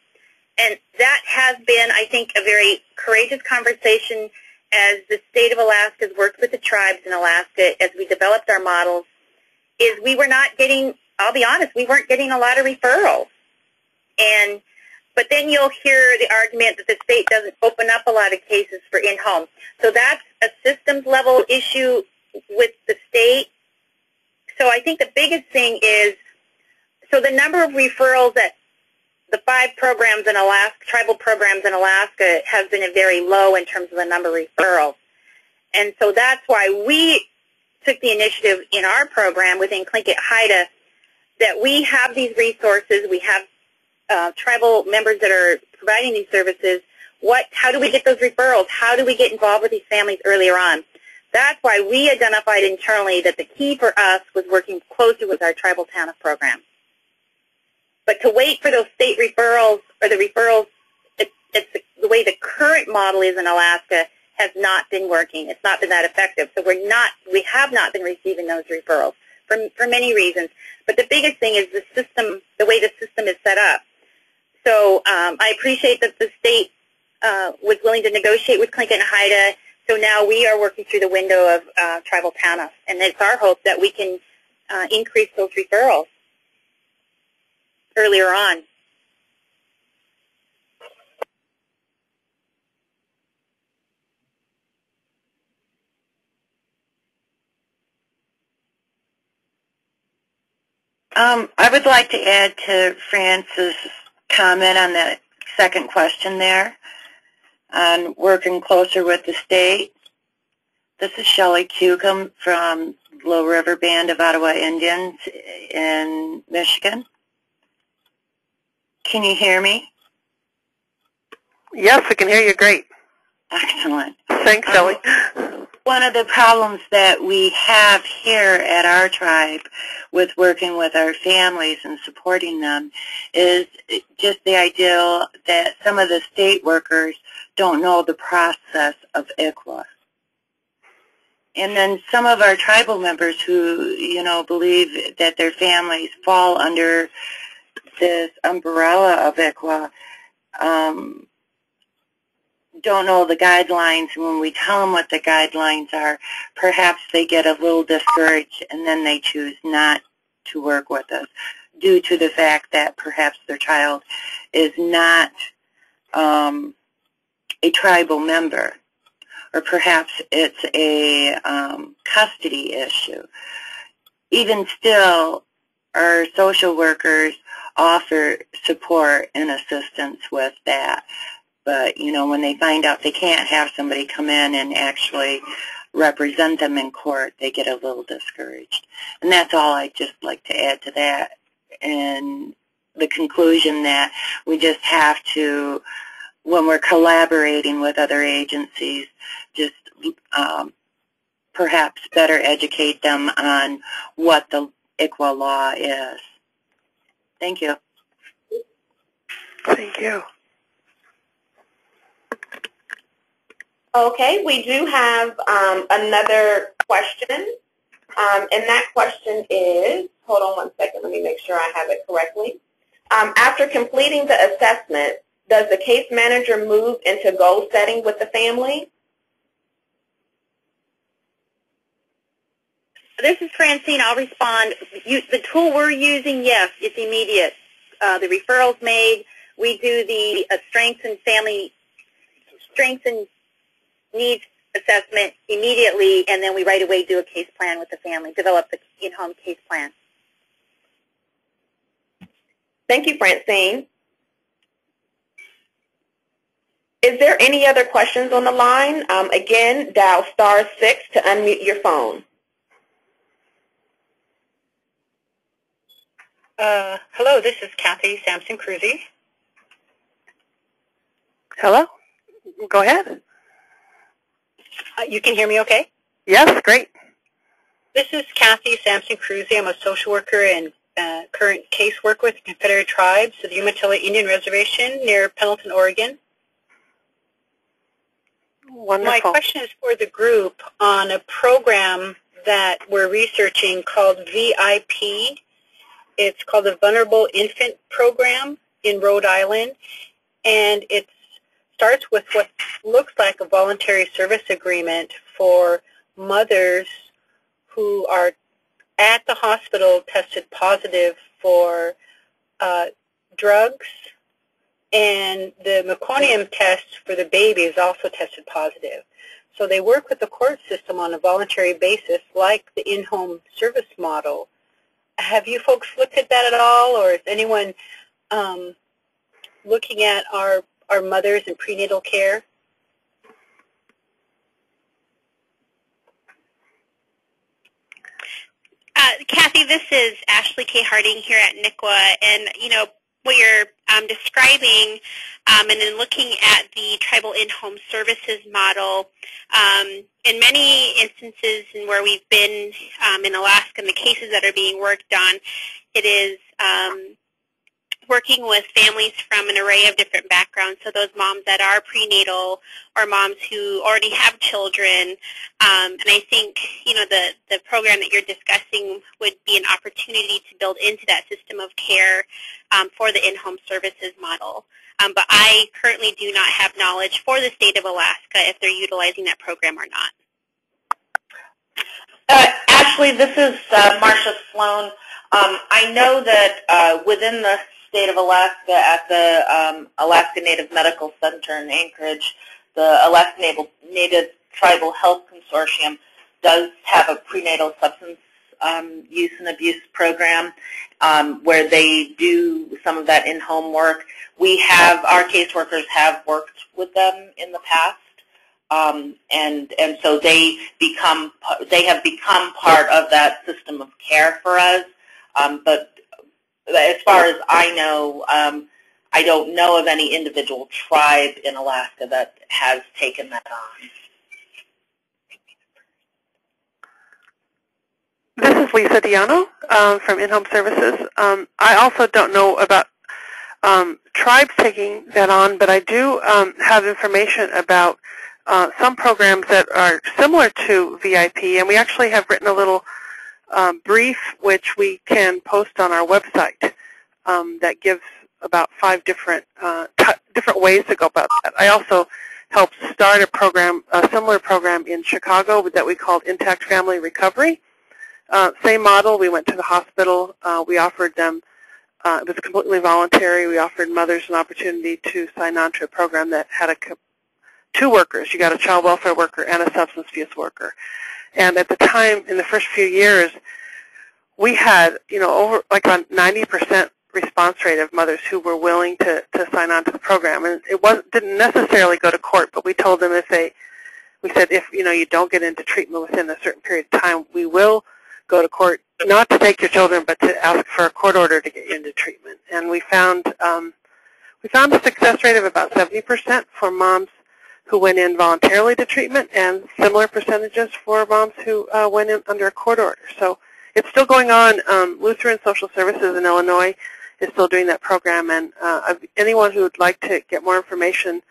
And that has been, I think, a very courageous conversation as the state of Alaska has worked with the tribes in Alaska as we developed our models, is we were not getting, I'll be honest, we weren't getting a lot of referrals. But then you'll hear the argument that the state doesn't open up a lot of cases for in-home. So that's a systems level issue with the state. So I think the biggest thing is, so the number of referrals that the 5 programs in Alaska, tribal programs in Alaska, has been very low in terms of the number of referrals. And so that's why we took the initiative in our program within Tlingit Haida that we have these resources, we have tribal members that are providing these services. How do we get those referrals? How do we get involved with these families earlier on? That's why we identified internally that the key for us was working closely with our tribal TANF program. But to wait for those state referrals or the referrals, the way the current model is in Alaska has not been working. It's not been that effective. So we have not been receiving those referrals for many reasons. But the biggest thing is the system, the way the system is set up. So I appreciate that the state was willing to negotiate with Tlingit and Haida. So now we are working through the window of tribal TANF. And it's our hope that we can increase those referrals earlier on. I would like to add to France's comment on the second question there on working closer with the state. This is Shelley Cucum from Low River Band of Ottawa Indians in Michigan. Can you hear me? Yes, I can hear you great. Excellent. Thanks, Shelley. One of the problems that we have here at our tribe with working with our families and supporting them is just the idea that some of the state workers don't know the process of NICWA. And then some of our tribal members who, believe that their families fall under this umbrella of NICWA don't know the guidelines. When we tell them what the guidelines are, perhaps they get a little discouraged and then they choose not to work with us due to the fact that perhaps their child is not a tribal member, or perhaps it's a custody issue. Even still, our social workers offer support and assistance with that. But, when they find out they can't have somebody come in and actually represent them in court, they get a little discouraged. And that's all I'd just like to add to that. And the conclusion that we just have to, when we're collaborating with other agencies, just perhaps better educate them on what the NICWA law is. Thank you. Thank you. Okay, we do have another question, and that question is, hold on one second, let me make sure I have it correctly. After completing the assessment, does the case manager move into goal setting with the family? This is Francine. I'll respond. The tool we're using, yes, it's immediate. The referrals made. We do the strengths and needs assessment immediately, and then we right away do a case plan with the family, develop the in-home case plan. Thank you, Francine. Is there any other questions on the line? Again, dial *6 to unmute your phone. Hello, this is Kathy Sampson-Cruzy. Hello? Go ahead. You can hear me okay? Yes, great. This is Kathy Sampson-Cruzy. I'm a social worker and current caseworker with the Confederate Tribes of the Umatilla Indian Reservation near Pendleton, Oregon. Wonderful. My question is for the group on a program that we're researching called VIP. It's called the Vulnerable Infant Program in Rhode Island, and it starts with what looks like a voluntary service agreement for mothers who are at the hospital tested positive for drugs, and the meconium test for the baby is also tested positive. So they work with the court system on a voluntary basis like the in-home service model. Have you folks looked at that at all, or is anyone looking at our mothers in prenatal care? Kathy, this is Ashley K. Harding here at NICWA, and what you're describing and then looking at the tribal in-home services model, in many instances in where we've been in Alaska and the cases that are being worked on, it is working with families from an array of different backgrounds, so those moms that are prenatal or moms who already have children. And I think, the program that you're discussing would be an opportunity to build into that system of care for the in-home services model. But I currently do not have knowledge for the state of Alaska if they're utilizing that program or not. Ashley, this is Marcia Sloan. I know that within the state of Alaska at the Alaska Native Medical Center in Anchorage, the Alaska Native Tribal Health Consortium does have a prenatal substance use and abuse program where they do some of that in-home work. Our caseworkers have worked with them in the past, and so they have become part of that system of care for us. But as far as I know, I don't know of any individual tribe in Alaska that has taken that on. This is Lisa Diano from In-Home Services. I also don't know about tribes taking that on, but I do have information about some programs that are similar to VIP, and we actually have written a little brief which we can post on our website that gives about 5 different ways to go about that. I also helped start a similar program in Chicago that we called Intact Family Recovery. Same model. We went to the hospital. We offered them, it was completely voluntary. We offered mothers an opportunity to sign on to a program that had 2 workers. You got a child welfare worker and a substance abuse worker. And at the time, in the first few years, we had, over like a 90% response rate of mothers who were willing to sign on to the program. And it didn't necessarily go to court, but we told them we said if you don't get into treatment within a certain period of time, we will go to court, not to take your children, but to ask for a court order to get you into treatment. And we found a success rate of about 70% for moms who went in voluntarily to treatment, and similar percentages for moms who went in under a court order. So it's still going on. Lutheran Social Services in Illinois is still doing that program, and anyone who would like to get more information,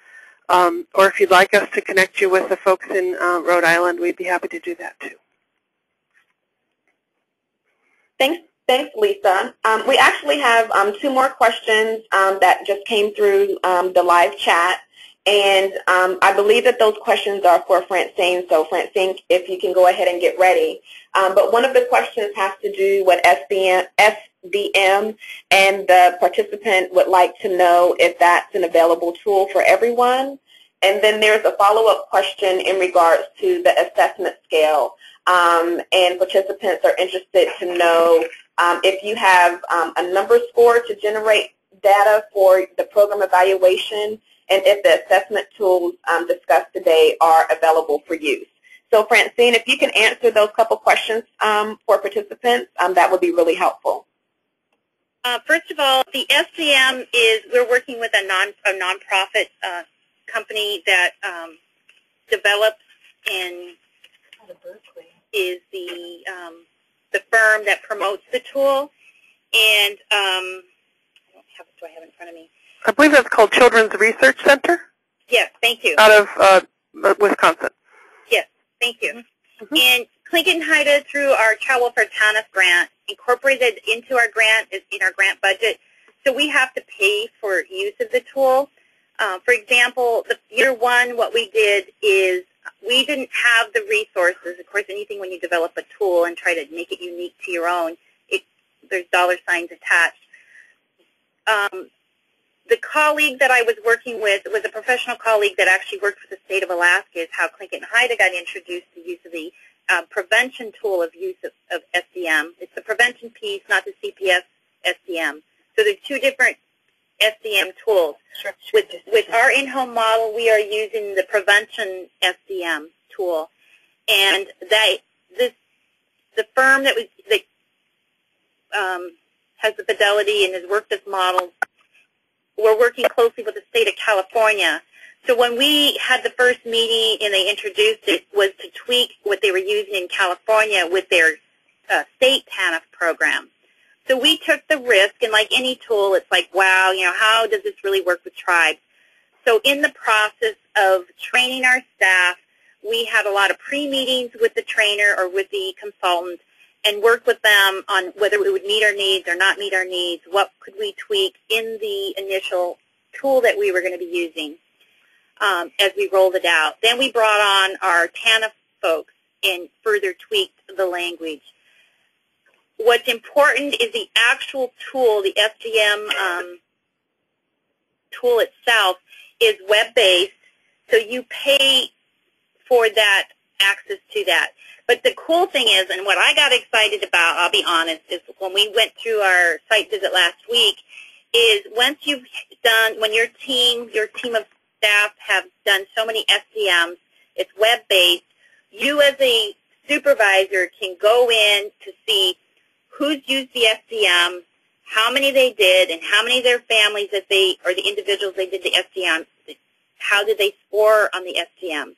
or if you'd like us to connect you with the folks in Rhode Island, we'd be happy to do that too. Thanks, Lisa. We actually have 2 more questions that just came through the live chat, and I believe that those questions are for Francine. So Francine, if you can go ahead and get ready. But one of the questions has to do with SDM, and the participant would like to know if that's an available tool for everyone. And then there's a follow-up question in regards to the assessment scale. And participants are interested to know if you have a number score to generate data for the program evaluation, and if the assessment tools discussed today are available for use. So Francine, if you can answer those couple questions for participants, that would be really helpful. First of all, the SCM is, we're working with a nonprofit company that develops and is the firm that promotes the tool. And do I have it in front of me? I believe that's called Children's Research Center? Yes, thank you. Out of Wisconsin. Yes, thank you. And Tlingit and Haida, through our Child Welfare TANF grant, incorporated into our grant, in our grant budget, so we have to pay for use of the tool. For example, year one, what we did is we didn't have the resources. Of course, anything when you develop a tool and try to make it unique to your own, there's dollar signs attached. The colleague that I was working with was a professional colleague that actually worked for the state of Alaska, is how Tlingit and Haida got introduced to the use of the prevention tool of use of SCM. It's the prevention piece, not the CPS SCM. So there's two different SCM tools. Sure. With our in-home model, we are using the prevention SCM tool. And the firm that has the fidelity and has worked this model, we're working closely with the state of California. So when we had the first meeting and they introduced it, was to tweak what they were using in California with their state TANF program. So we took the risk, and like any tool, it's like, wow, how does this really work with tribes? So in the process of training our staff, we had a lot of pre-meetings with the trainer or with the consultant and work with them on whether it would meet our needs or not meet our needs, what could we tweak in the initial tool that we were going to be using as we rolled it out. Then we brought on our TANF folks and further tweaked the language. What's important is the actual tool, the SCM tool itself is web-based, so you pay for that access to that. But the cool thing is, and what I got excited about, I'll be honest, is when we went through our site visit last week, is once you've done, when your team of staff have done so many SCMs, it's web-based, you as a supervisor can go in to see who's used the SCM, how many they did, and how many of their families that or the individuals they did the SCM, how did they score on the SCM.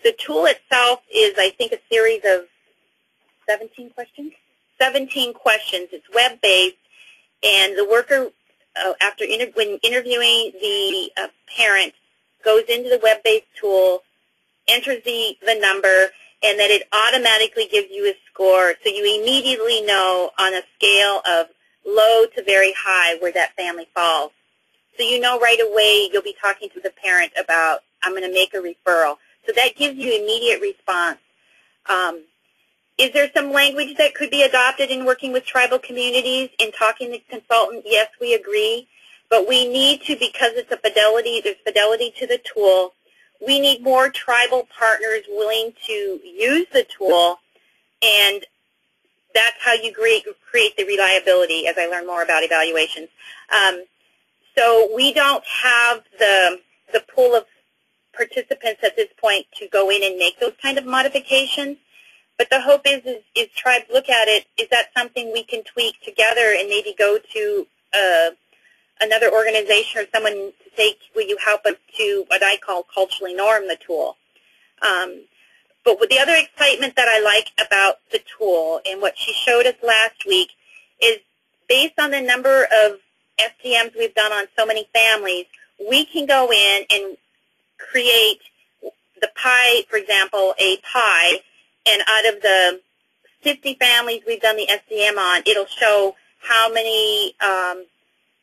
The tool itself is, I think, a series of 17 questions? 17 questions. It's web-based, and the worker, when interviewing the parent, goes into the web-based tool, enters the number, and then it automatically gives you a score, so you immediately know on a scale of low to very high where that family falls. So you know right away you'll be talking to the parent about, I'm going to make a referral. So that gives you immediate response. Is there some language that could be adopted in working with tribal communities in talking to the consultant? Yes, we agree. But we need to, because it's a fidelity, there's fidelity to the tool, we need more tribal partners willing to use the tool, and that's how you create the reliability, as I learn more about evaluations. So we don't have the pool of participants at this point to go in and make those kind of modifications, but the hope is tribes look at it, is that something we can tweak together and maybe go to another organization or someone to say, will you help us to what I call culturally norm the tool. But with the other excitement that I like about the tool and what she showed us last week is based on the number of SCMs we've done on so many families, we can go in and create the pie, for example, a pie, and out of the 50 families we've done the SCM on, it'll show how many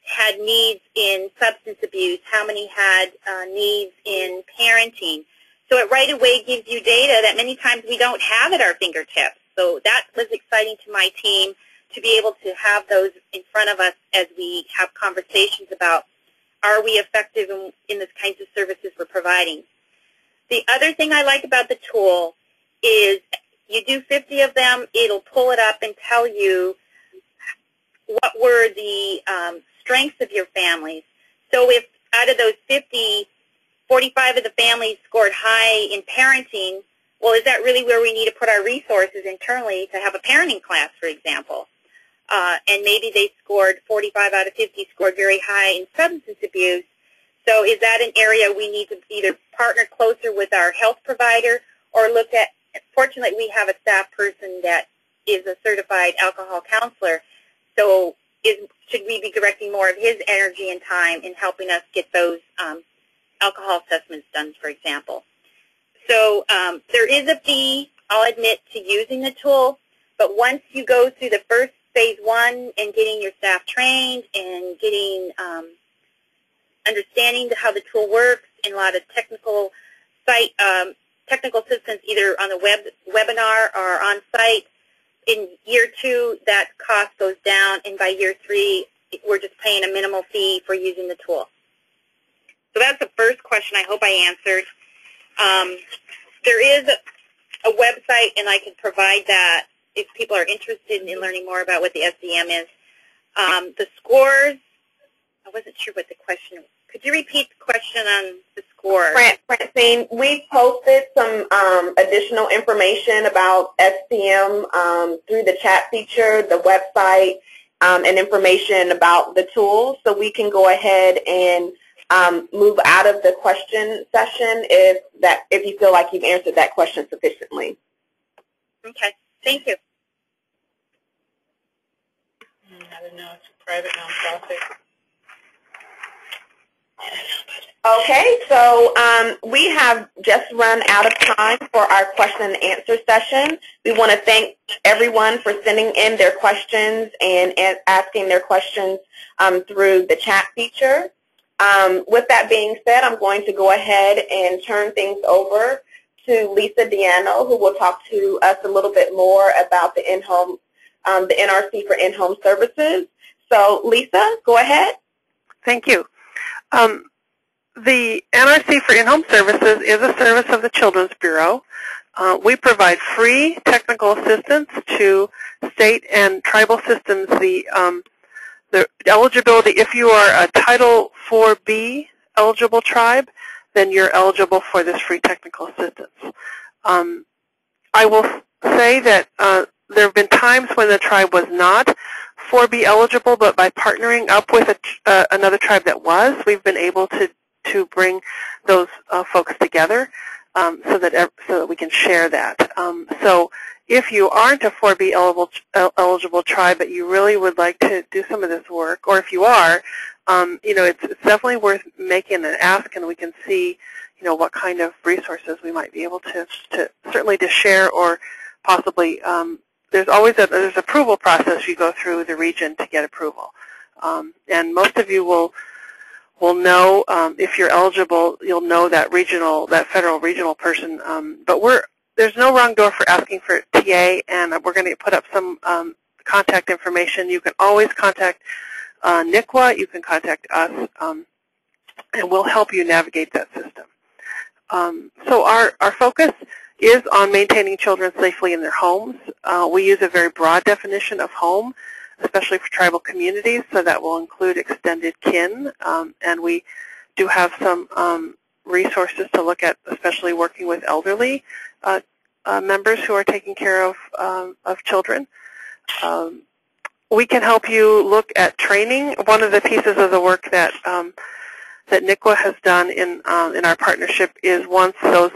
had needs in substance abuse, how many had needs in parenting. So it right away gives you data that many times we don't have at our fingertips. So that was exciting to my team to be able to have those in front of us as we have conversations about, are we effective in the kinds of services we're providing. The other thing I like about the tool is you do 50 of them, it'll pull it up and tell you what were the strengths of your families. So if out of those 50, 45 of the families scored high in parenting, well, is that really where we need to put our resources internally to have a parenting class, for example? and maybe they scored 45 out of 50, scored very high in substance abuse. So is that an area we need to either partner closer with our health provider or look at, fortunately we have a staff person that is a certified alcohol counselor, so should we be directing more of his energy and time in helping us get those alcohol assessments done, for example? So there is a fee, I'll admit, to using the tool, but once you go through the first phase 1 and getting your staff trained and getting understanding how the tool works and a lot of technical assistance either on the webinar or on site, in year 2 that cost goes down, and by year 3 we're just paying a minimal fee for using the tool. So that's the first question I hope I answered. There is a website, and I can provide that if people are interested in learning more about what the SEM is. The scores, I wasn't sure what the question was. Could you repeat the question on the scores? Francine, we posted some additional information about SCM through the chat feature, the website, and information about the tool, so we can go ahead and move out of the question session if you feel like you've answered that question sufficiently. Okay, thank you. I don't know, it's a private nonprofit. Okay, so we have just run out of time for our question and answer session. We want to thank everyone for sending in their questions and asking their questions through the chat feature. With that being said, I'm going to go ahead and turn things over to Lisa Diano, who will talk to us a little bit more about the in-home, the NRC for in-home services. So, Lisa, go ahead. Thank you. The NRC for in-home services is a service of the Children's Bureau. We provide free technical assistance to state and tribal systems. The eligibility, if you are a Title 4B eligible tribe, then you're eligible for this free technical assistance. I will say that there have been times when the tribe was not 4B eligible, but by partnering up with another tribe that was, we've been able to bring those folks together so that we can share that. So if you aren't a 4B eligible tribe, but you really would like to do some of this work, or if you are, it's definitely worth making an ask, and we can see, what kind of resources we might be able to certainly to share, or possibly there's always there's approval process you go through the region to get approval, and most of you will know if you're eligible. You'll know that federal regional person, but there's no wrong door for asking for TA, and we're going to put up some contact information. You can always contact NICWA. You can contact us, and we'll help you navigate that system. So our focus is on maintaining children safely in their homes. We use a very broad definition of home, especially for tribal communities, so that will include extended kin, and we do have some resources to look at, especially working with elderly members who are taking care of children. We can help you look at training. One of the pieces of the work that NICWA has done in our partnership is once those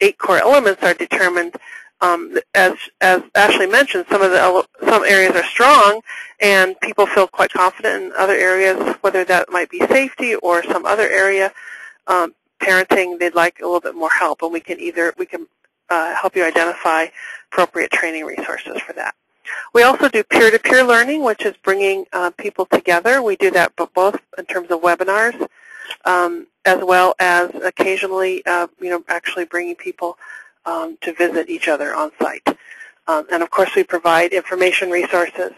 eight core elements are determined, as Ashley mentioned, some areas are strong and people feel quite confident in other areas, whether that might be safety or some other area, parenting, they'd like a little bit more help, and we can help you identify appropriate training resources for that. We also do peer-to-peer learning, which is bringing people together. We do that both in terms of webinars, as well as occasionally, actually bringing people to visit each other on site. And of course, we provide information resources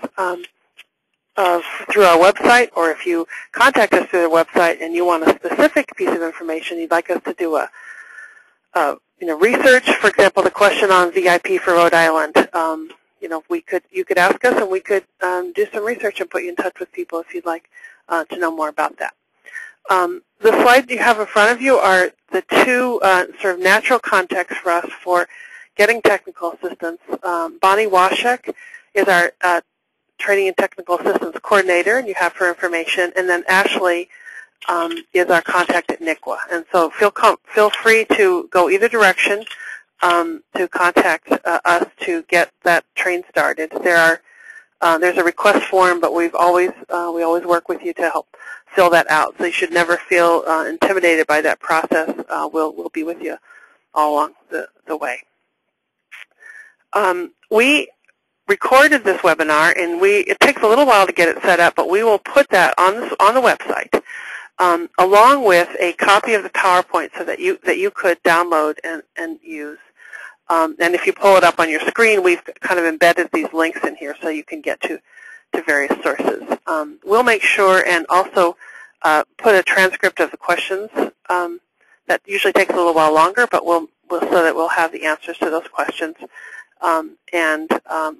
through our website, or if you contact us through the website and you want a specific piece of information, you'd like us to do research. For example, the question on VIP for Rhode Island. You could ask us, and we could do some research and put you in touch with people if you'd like to know more about that. The slides you have in front of you are the two sort of natural contexts for us for getting technical assistance. Bonnie Washek is our Training and Technical Assistance Coordinator, and you have her information. And then Ashley is our contact at NICWA. And so feel free to go either direction to contact us to get that train started. There's a request form, but we always work with you to help fill that out. So you should never feel intimidated by that process. We'll be with you all along the way. We recorded this webinar, and it takes a little while to get it set up, but we will put that on the website along with a copy of the PowerPoint so that you could download and use. And if you pull it up on your screen, we've kind of embedded these links in here so you can get to various sources. We'll make sure and also put a transcript of the questions. That usually takes a little while longer, but so that we'll have the answers to those questions, and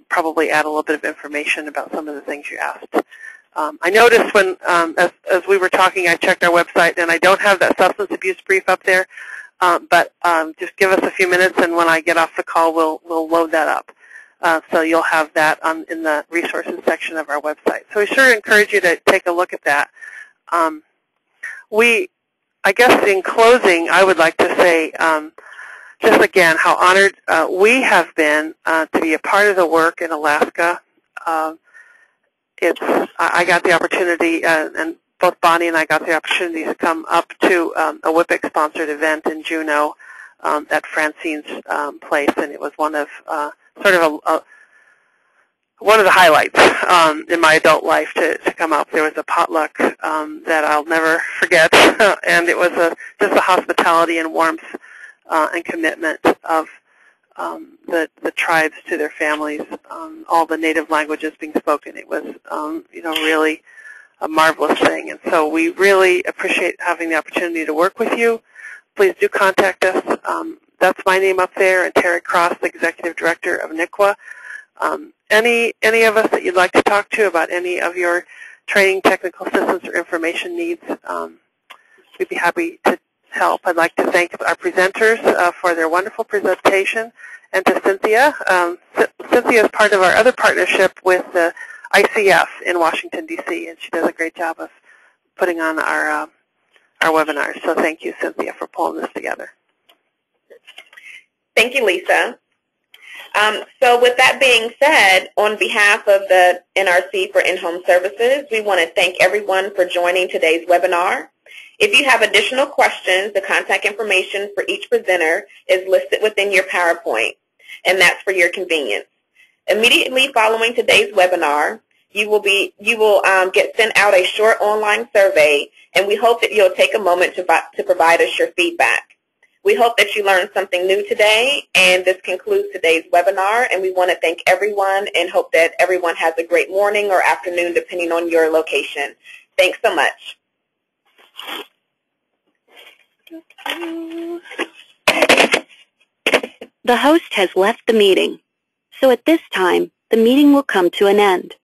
probably add a little bit of information about some of the things you asked. I noticed when, as we were talking, I checked our website, and I don't have that substance abuse brief up there. But just give us a few minutes, and when I get off the call, we'll load that up. So you'll have that in the resources section of our website. So we sure encourage you to take a look at that. I guess in closing, I would like to say just again how honored we have been to be a part of the work in Alaska. I got the opportunity, and both Bonnie and I got the opportunity to come up to a WPIC-sponsored event in Juneau at Francine's place, and it was one of one of the highlights in my adult life to come up. There was a potluck that I'll never forget, and it was just the hospitality and warmth and commitment of the tribes to their families, all the native languages being spoken. It was really a marvelous thing, and so we really appreciate having the opportunity to work with you. Please do contact us. That's my name up there, and Terry Cross, the Executive Director of NICWA. Any of us that you'd like to talk to about any of your training, technical assistance, or information needs, we'd be happy to help. I'd like to thank our presenters for their wonderful presentation, and to Cynthia. Cynthia is part of our other partnership with the ICF in Washington, D.C., and she does a great job of putting on our webinars. So thank you, Cynthia, for pulling this together. Thank you, Lisa. So with that being said, on behalf of the NRC for In-Home Services, we want to thank everyone for joining today's webinar. If you have additional questions, the contact information for each presenter is listed within your PowerPoint, and that's for your convenience. Immediately following today's webinar, you will get sent out a short online survey, and we hope that you'll take a moment to provide us your feedback. We hope that you learned something new today, and this concludes today's webinar, and we want to thank everyone and hope that everyone has a great morning or afternoon depending on your location. Thanks so much. The host has left the meeting, so at this time, the meeting will come to an end.